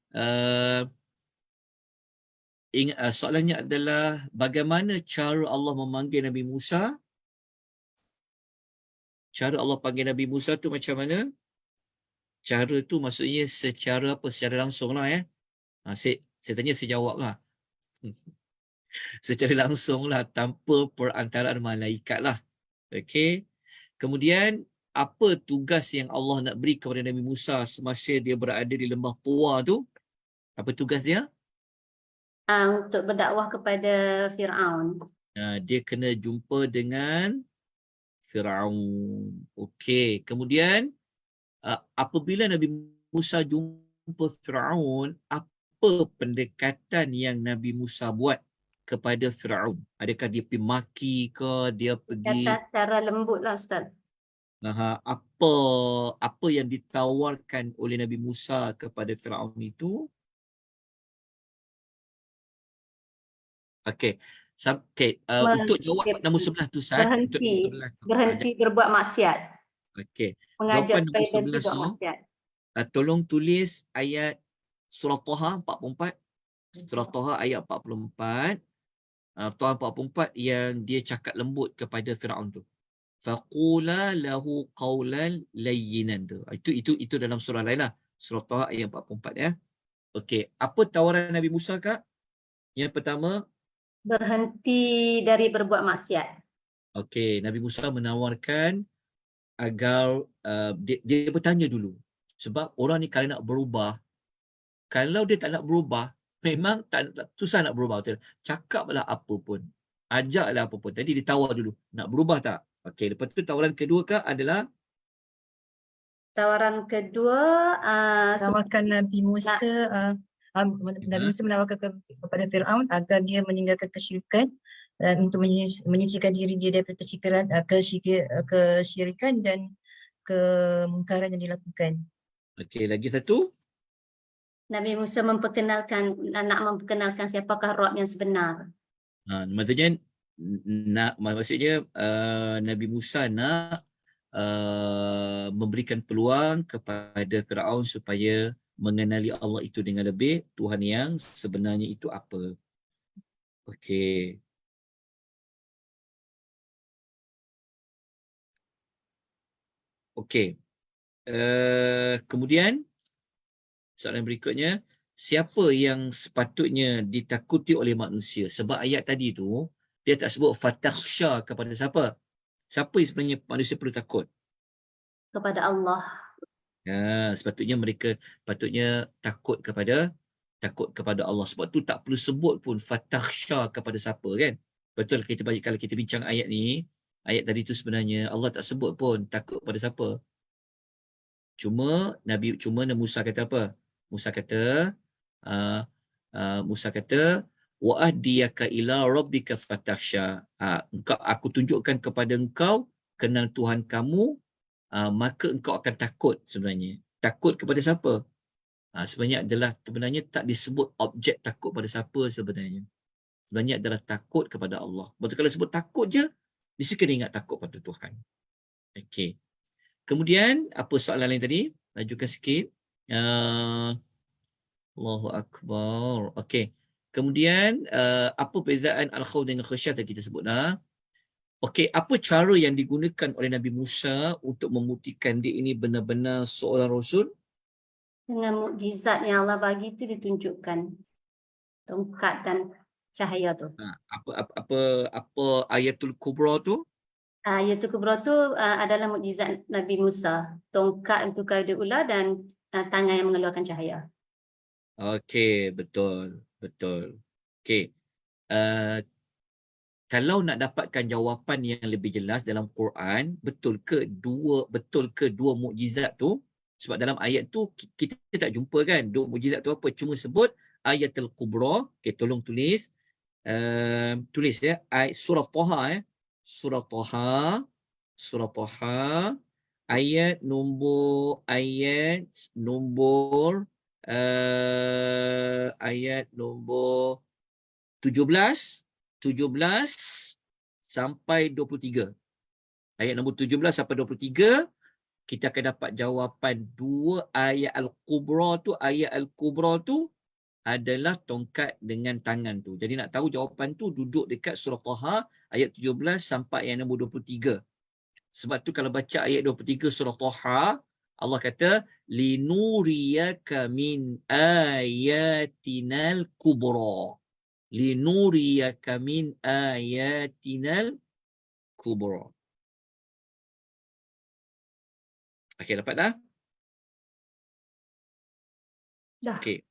Soalannya adalah bagaimana cara Allah memanggil Nabi Musa? Cara Allah panggil Nabi Musa tu macam mana? Cara tu maksudnya secara apa? Secara langsung lah ya. Saya tanya, saya jawab lah. Secara langsung lah, tanpa perantaraan malaikat lah. Okey. Kemudian, apa tugas yang Allah nak beri kepada Nabi Musa semasa dia berada di lembah Tua tu? Apa tugas dia? Untuk berdakwah kepada Fir'aun. Dia kena jumpa dengan Firaun. Okey. Kemudian, apabila Nabi Musa jumpa Firaun, apa pendekatan yang Nabi Musa buat kepada Firaun? Adakah dia pergi maki ke, dia pergi Kata secara lembut lah Ustaz. apa yang ditawarkan oleh Nabi Musa kepada Firaun itu? Okey. Untuk jawab nombor sebelah tu, Ustaz. Berhenti berbuat maksiat. Okey. Mengajak Jawapan nombor supaya berhenti 11 buat tu, maksiat. tolong tulis ayat surah Taha 44. Surah Taha ayat 44. Taha 44 yang dia cakap lembut kepada Firaun tu. Faqula lahu qawlan layyinan tu. Itu dalam surah lain lah. Surah Taha ayat 44 ya. Okey, apa tawaran Nabi Musa, Kak? Yang pertama, Berhenti dari berbuat maksiat. okey, Nabi Musa menawarkan agar dia bertanya dulu. Sebab orang ni kalau nak berubah, kalau dia tak nak berubah, memang susah nak berubah. Cakaplah apa pun. Ajaklah apa pun. Tadi dia tawar dulu. Nak berubah tak? Okey, lepas tu tawaran kedua, Kak, adalah Tawaran kedua, Tawarkan Nabi Musa, Nabi Musa menawarkan kepada Firaun agar dia meninggalkan kesyirikan dan untuk menyucikan diri dia daripada kesyirikan dan kemungkaran yang dilakukan. okey, lagi satu. Nabi Musa nak memperkenalkan siapakah Rabb yang sebenar. Maksudnya Nabi Musa nak memberikan peluang kepada Firaun supaya mengenali Allah itu dengan lebih, Tuhan yang sebenarnya itu apa. Okey. Okey. Kemudian soalan berikutnya, siapa yang sepatutnya ditakuti oleh manusia? Sebab ayat tadi tu dia tak sebut fatakhsha kepada siapa. Siapa yang sebenarnya manusia perlu takut? Kepada Allah. Sepatutnya mereka takut kepada Allah. Sebab tu tak perlu sebut pun fatakhsha kepada siapa kan. Betul, kalau kita bincang ayat ni, ayat tadi tu sebenarnya Allah tak sebut pun takut pada siapa. Cuma Nabi Musa kata apa? Musa kata wa ahdiyaka ila rabbika fatakhsha. Aku tunjukkan kepada engkau kenal Tuhan kamu, maka engkau akan takut sebenarnya. Takut kepada siapa? Sebenarnya tak disebut objek takut pada siapa sebenarnya. Sebenarnya adalah takut kepada Allah. Betul, kalau sebut takut je, mesti kena ingat takut pada Tuhan. Okey. Kemudian, apa soalan lain tadi? Lajukan sikit. Allahu Akbar. Okey. Kemudian, apa perbezaan al-khawf dengan khasyah yang kita sebut dah? Okey, apa cara yang digunakan oleh Nabi Musa untuk membuktikan dia ini benar-benar seorang Rasul? Dengan mukjizat yang Allah bagi itu ditunjukkan. Tongkat dan cahaya tu. Apa Ayatul Kubra tu? Ayatul Kubra tu adalah mukjizat Nabi Musa. Tongkat untuk kayu ular dan tangan yang mengeluarkan cahaya. Okey, betul. Okey. Kalau nak dapatkan jawapan yang lebih jelas dalam Quran, betul ke dua mukjizat tu? Sebab dalam ayat tu kita tak jumpa kan dua mukjizat tu apa, cuma sebut Ayatul Kubra. Okey, tolong tulis. Tulis ya, surah Taha Surah Taha ayat nombor 17 sampai 23. Ayat nombor 17 sampai 23 kita akan dapat jawapan 2 ayat Al-Kubra tu. Ayat Al-Kubra tu adalah tongkat dengan tangan tu. Jadi nak tahu jawapan tu duduk dekat surah Taha ayat 17 sampai ayat nombor 23. Sebab tu kalau baca ayat 23 surah Taha, Allah kata linuriyaka min ayatinal kubra. Linuriyaka min ayatinal kubra. Okey, dapat dah? Dah. Okey.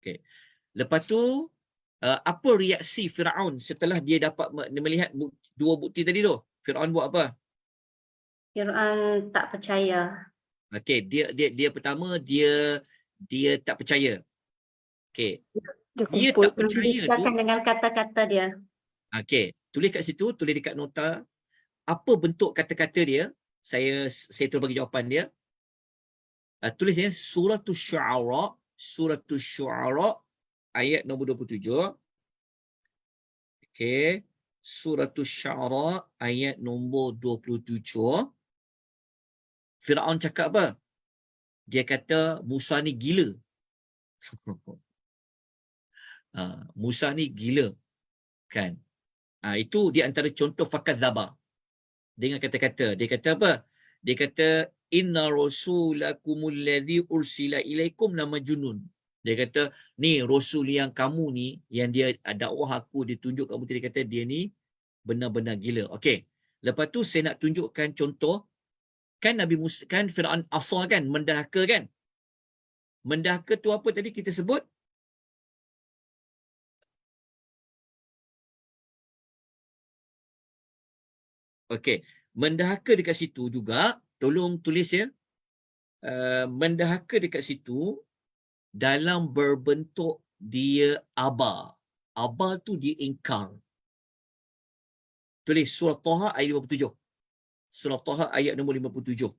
Okey. Lepas tu apa reaksi Firaun setelah dia dapat melihat dua bukti tadi tu? Firaun buat apa? Fir'aun tak percaya. Okey, dia pertama dia tak percaya. Okey. Dia tak percaya tu. Menuliskan dengan kata-kata dia. Okey, tulis kat situ, tulis dekat nota apa bentuk kata-kata dia. Saya terus bagi jawapan dia. Tulis ya Suratul Syu'ara ayat nombor 27. Okey, Suratul Syu'ara ayat nombor 27. Firaun cakap apa? Dia kata Musa ni gila. Musa ni gila. Kan? Itu di antara contoh fakadzaba. Dengan kata-kata. Dia kata apa? Dia kata inna rasulakumul ladzi ursila ilaikum la majnun. Dia kata ni rasul yang kamu ni yang dia dakwah aku, dia tunjuk kamu, dia kata dia ni benar-benar gila. Okey. Lepas tu saya nak tunjukkan contoh. Kan Nabi Musa, kan Firaun asal kan, mendahaka kan? Mendahaka tu apa tadi kita sebut? Okey, mendahaka dekat situ juga, tolong tulis ya. Mendahaka dekat situ dalam berbentuk dia aba. Aba tu dia ingkar. Tulis surah Taha ayat 57. Surah Taha ayat nombor 57.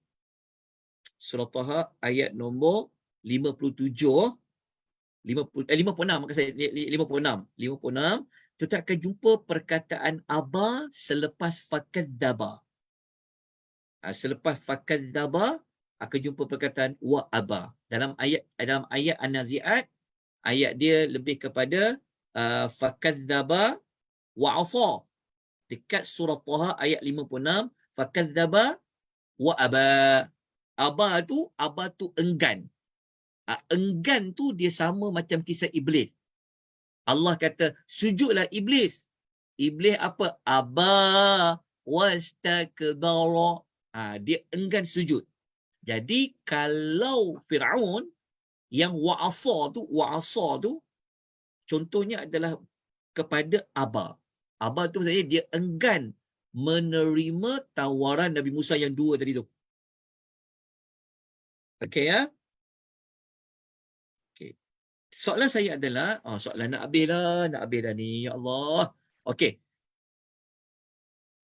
Surah Taha ayat nombor 57. 56 maka saya 56. 56 kita akan jumpa perkataan aba selepas fakadzaba. Selepas fakadzaba akan jumpa perkataan wa aba. Dalam ayat An-Nazi'at, ayat dia lebih kepada fakadzaba wa asa. Dekat surah Taha ayat 56, fakadzaba wa aba. Aba tu enggan. Enggan tu dia sama macam kisah Iblis. Allah kata, sujudlah Iblis. Iblis apa? Aba wastakbara. Dia enggan sujud. Jadi kalau Firaun yang wa'asa tu contohnya adalah kepada aba. Aba tu maksudnya dia enggan menerima tawaran Nabi Musa yang dua tadi tu. Okey ya? Okey. Soalan saya adalah, soalan nak habis dah ni. Ya Allah. Okey.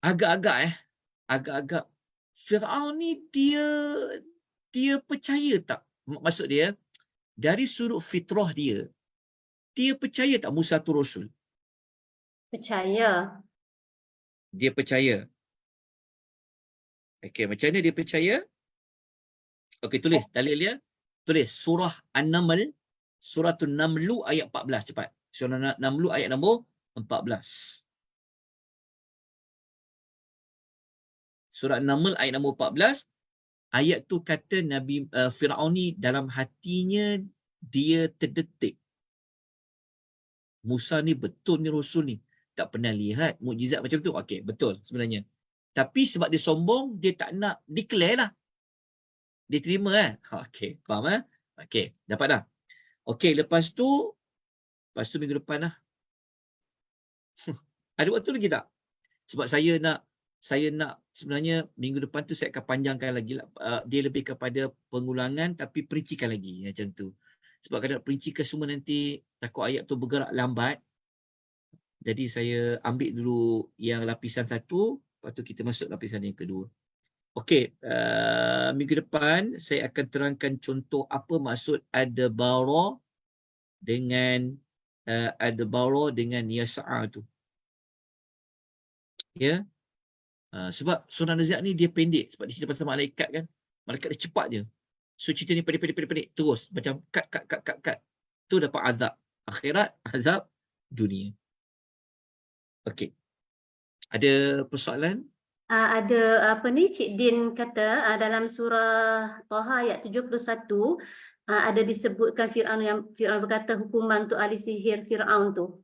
Agak-agak Firaun ni dia percaya tak? Maksud dia, dari sudut fitrah dia percaya tak Musa tu Rasul? Percaya. Dia percaya. Okey, macam mana dia percaya? Okey, tulis dalil dia. Tulis surah An-Naml, suratul Namlu ayat 14 cepat. Surah Namlu ayat nombor 14. Surah An-Naml ayat nombor 14. Ayat tu kata Nabi Firaun ni dalam hatinya dia terdetik. Musa ni betul ni Rasul ni. Tak pernah lihat mukjizat macam tu. Okey, betul sebenarnya. Tapi sebab dia sombong, dia tak nak declare lah. Dia terima kan? Okey, faham eh? Okey, dapat dah. Okey, lepas tu minggu depan lah. Ada waktu lagi tak? Sebab saya nak sebenarnya minggu depan tu saya akan panjangkan lagi lah. Dia lebih kepada pengulangan tapi perincikan lagi macam tu. Sebab kalau perincikan semua nanti takut ayat tu bergerak lambat. Jadi saya ambil dulu yang lapisan satu, lepas tu kita masuk lapisan yang kedua. Okey, minggu depan saya akan terangkan contoh apa maksud adbara dengan yas'a tu. Ya. Sebab surah Nazi'at ni dia pendek sebab dia cerita pasal malaikat kan. Malaikat dia cepat je. So cerita ni pendek terus macam cut. Tu dapat azab akhirat, azab dunia. Okey. Ada persoalan? Ada apa ni Cik Din kata dalam surah Taha ayat 71 ada disebutkan Fir'aun berkata hukuman untuk ahli sihir Fir'aun tu.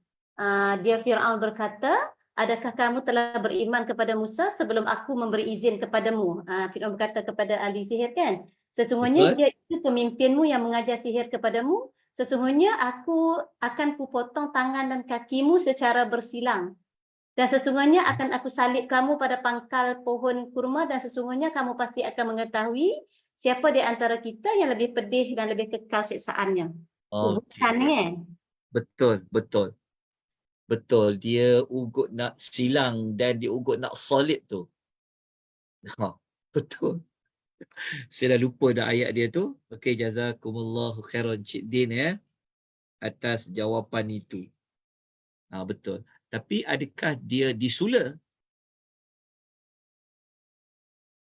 Dia Fir'aun berkata, adakah kamu telah beriman kepada Musa sebelum aku memberi izin kepadamu? Fir'aun berkata kepada ahli sihir kan, sesungguhnya Betul. dia itu pemimpinmu yang mengajar sihir kepadamu. Sesungguhnya aku akan kupotong tangan dan kakimu secara bersilang. Dan sesungguhnya akan aku salib kamu pada pangkal pohon kurma dan sesungguhnya kamu pasti akan mengetahui siapa di antara kita yang lebih pedih dan lebih kekal siksaannya. Bukan kan? Betul. Dia ugut nak silang dan dia ugut nak salib tu. Betul. Saya dah lupa dah ayat dia tu. Okey, jazakumullahu khairan Cik Din ya atas jawapan itu. Betul. Tapi adakah dia disula?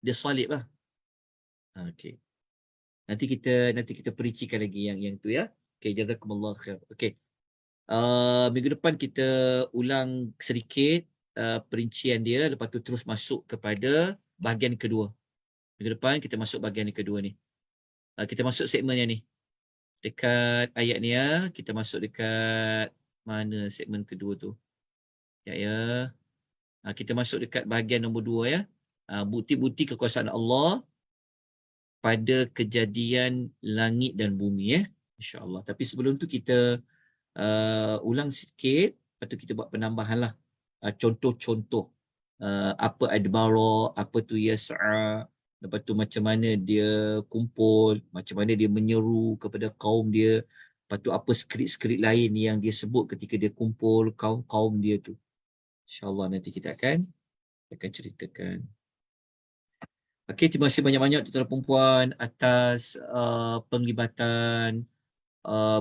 Dia salib lah. Okey. Nanti kita perincikan lagi yang tu ya. Okey, jazakumullahu khair. Okey. Minggu depan kita ulang sedikit perincian dia, lepas tu terus masuk kepada bahagian kedua. Minggu depan kita masuk bahagian kedua ni. Kita masuk segmen yang ni. Dekat ayat ni ya, kita masuk dekat mana segmen kedua tu. Ya. Kita masuk dekat bahagian nombor 2 ya. Bukti-bukti kekuasaan Allah pada kejadian langit dan bumi ya. InsyaAllah. Tapi sebelum tu kita ulang sikit, lepas tu kita buat penambahan lah. Contoh-contoh. Apa adbara, apa tu yas'a, lepas tu macam mana dia kumpul, macam mana dia menyeru kepada kaum dia, lepas tu apa skrip-skrip lain yang dia sebut ketika dia kumpul kaum-kaum dia tu. InsyaAllah nanti kita akan ceritakan. Okey, terima kasih banyak-banyak tuan-tuan dan puan atas penglibatan,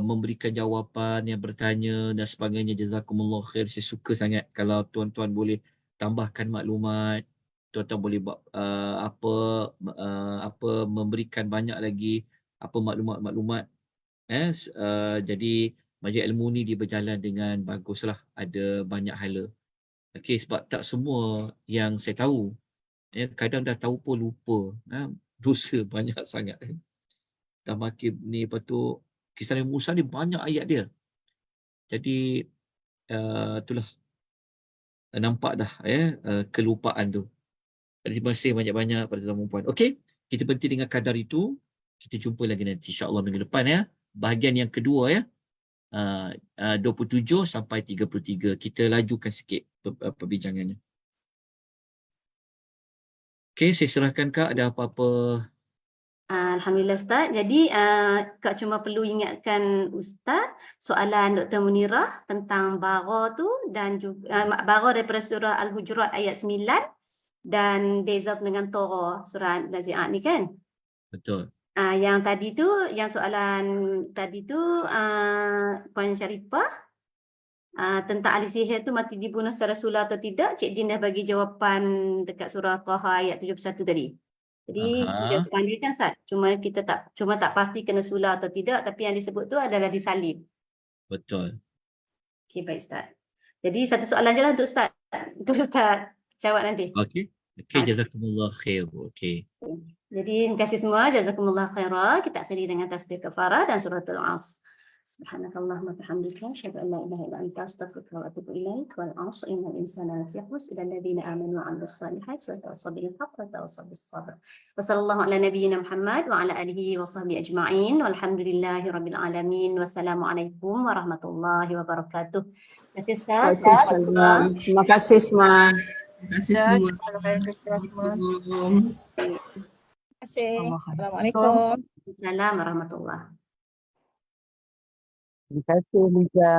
memberikan jawapan yang bertanya dan sebagainya. Jazakumullah khair. Saya suka sangat kalau tuan-tuan boleh tambahkan maklumat, tuan-tuan boleh buat memberikan banyak lagi maklumat-maklumat. Jadi majlis ilmu ni dia berjalan dengan baguslah, ada banyak hala. Okey, sebab tak semua yang saya tahu. Kadang dah tahu pun lupa. Dosa banyak sangat. Dah makin ni, lepas tu Kisah Nabi Musa ni banyak ayat dia. Jadi itulah nampak dah kelupaan tu. Terima kasih banyak-banyak pada tuan-tuan dan puan. Okey, kita berhenti dengan kadar itu. Kita jumpa lagi nanti insya-Allah minggu depan ya. Bahagian yang kedua ya. 27 sampai 33. Kita lajukan sikit perbincangannya. Okey, saya serahkan Kak, ada apa-apa? Alhamdulillah Ustaz. Jadi Kak cuma perlu ingatkan Ustaz soalan Dr. Munirah tentang bara tu dan juga bara daripada surah Al-Hujurat ayat 9 dan beza dengan Torah surah Nazi'at ni kan? Betul. Yang tadi tu, yang soalan tadi tu Puan Syarifah tentang ahli sihir tu mati dibunuh secara sula atau tidak, Cik Din dah bagi jawapan dekat surah Taha ayat 71 tadi. Jadi jawapan dia kan Ustaz, cuma tak pasti kena sula atau tidak, tapi yang disebut tu adalah disalib. Betul. Okey, baik Ustaz. Jadi satu soalan je lah untuk Ustaz. Untuk Ustaz jawab nanti. Okey. Jazakumullah khair. Okey. Jadi terima kasih semua. Jazakumullah khairah. Kita akhiri dengan tasbih kafarah dan suratul As. Subhanakallahumma bihamdika asyhadu an la ilaha illa anta astaghfiruka wa atubu ilaik. Wal 'asri innal insana lafi khusr illa alladziina aamanu wa 'amilus salihati wa tawassaw bil haqqi wa tawassaw bis sabr. Wa sallallahu ala nabiyyina Muhammad wa ala alihi wa sahbihi ajma'in. Walhamdulillahi rabbil alamin. Wassalamualaikum warahmatullahi wabarakatuh. Terima kasih Ustaz. Waalaikumsalam. Terima kasih semua. Terima kasih semua. Assalamualaikum. Assalamualaikum warahmatullahi. Terima kasih Lisa.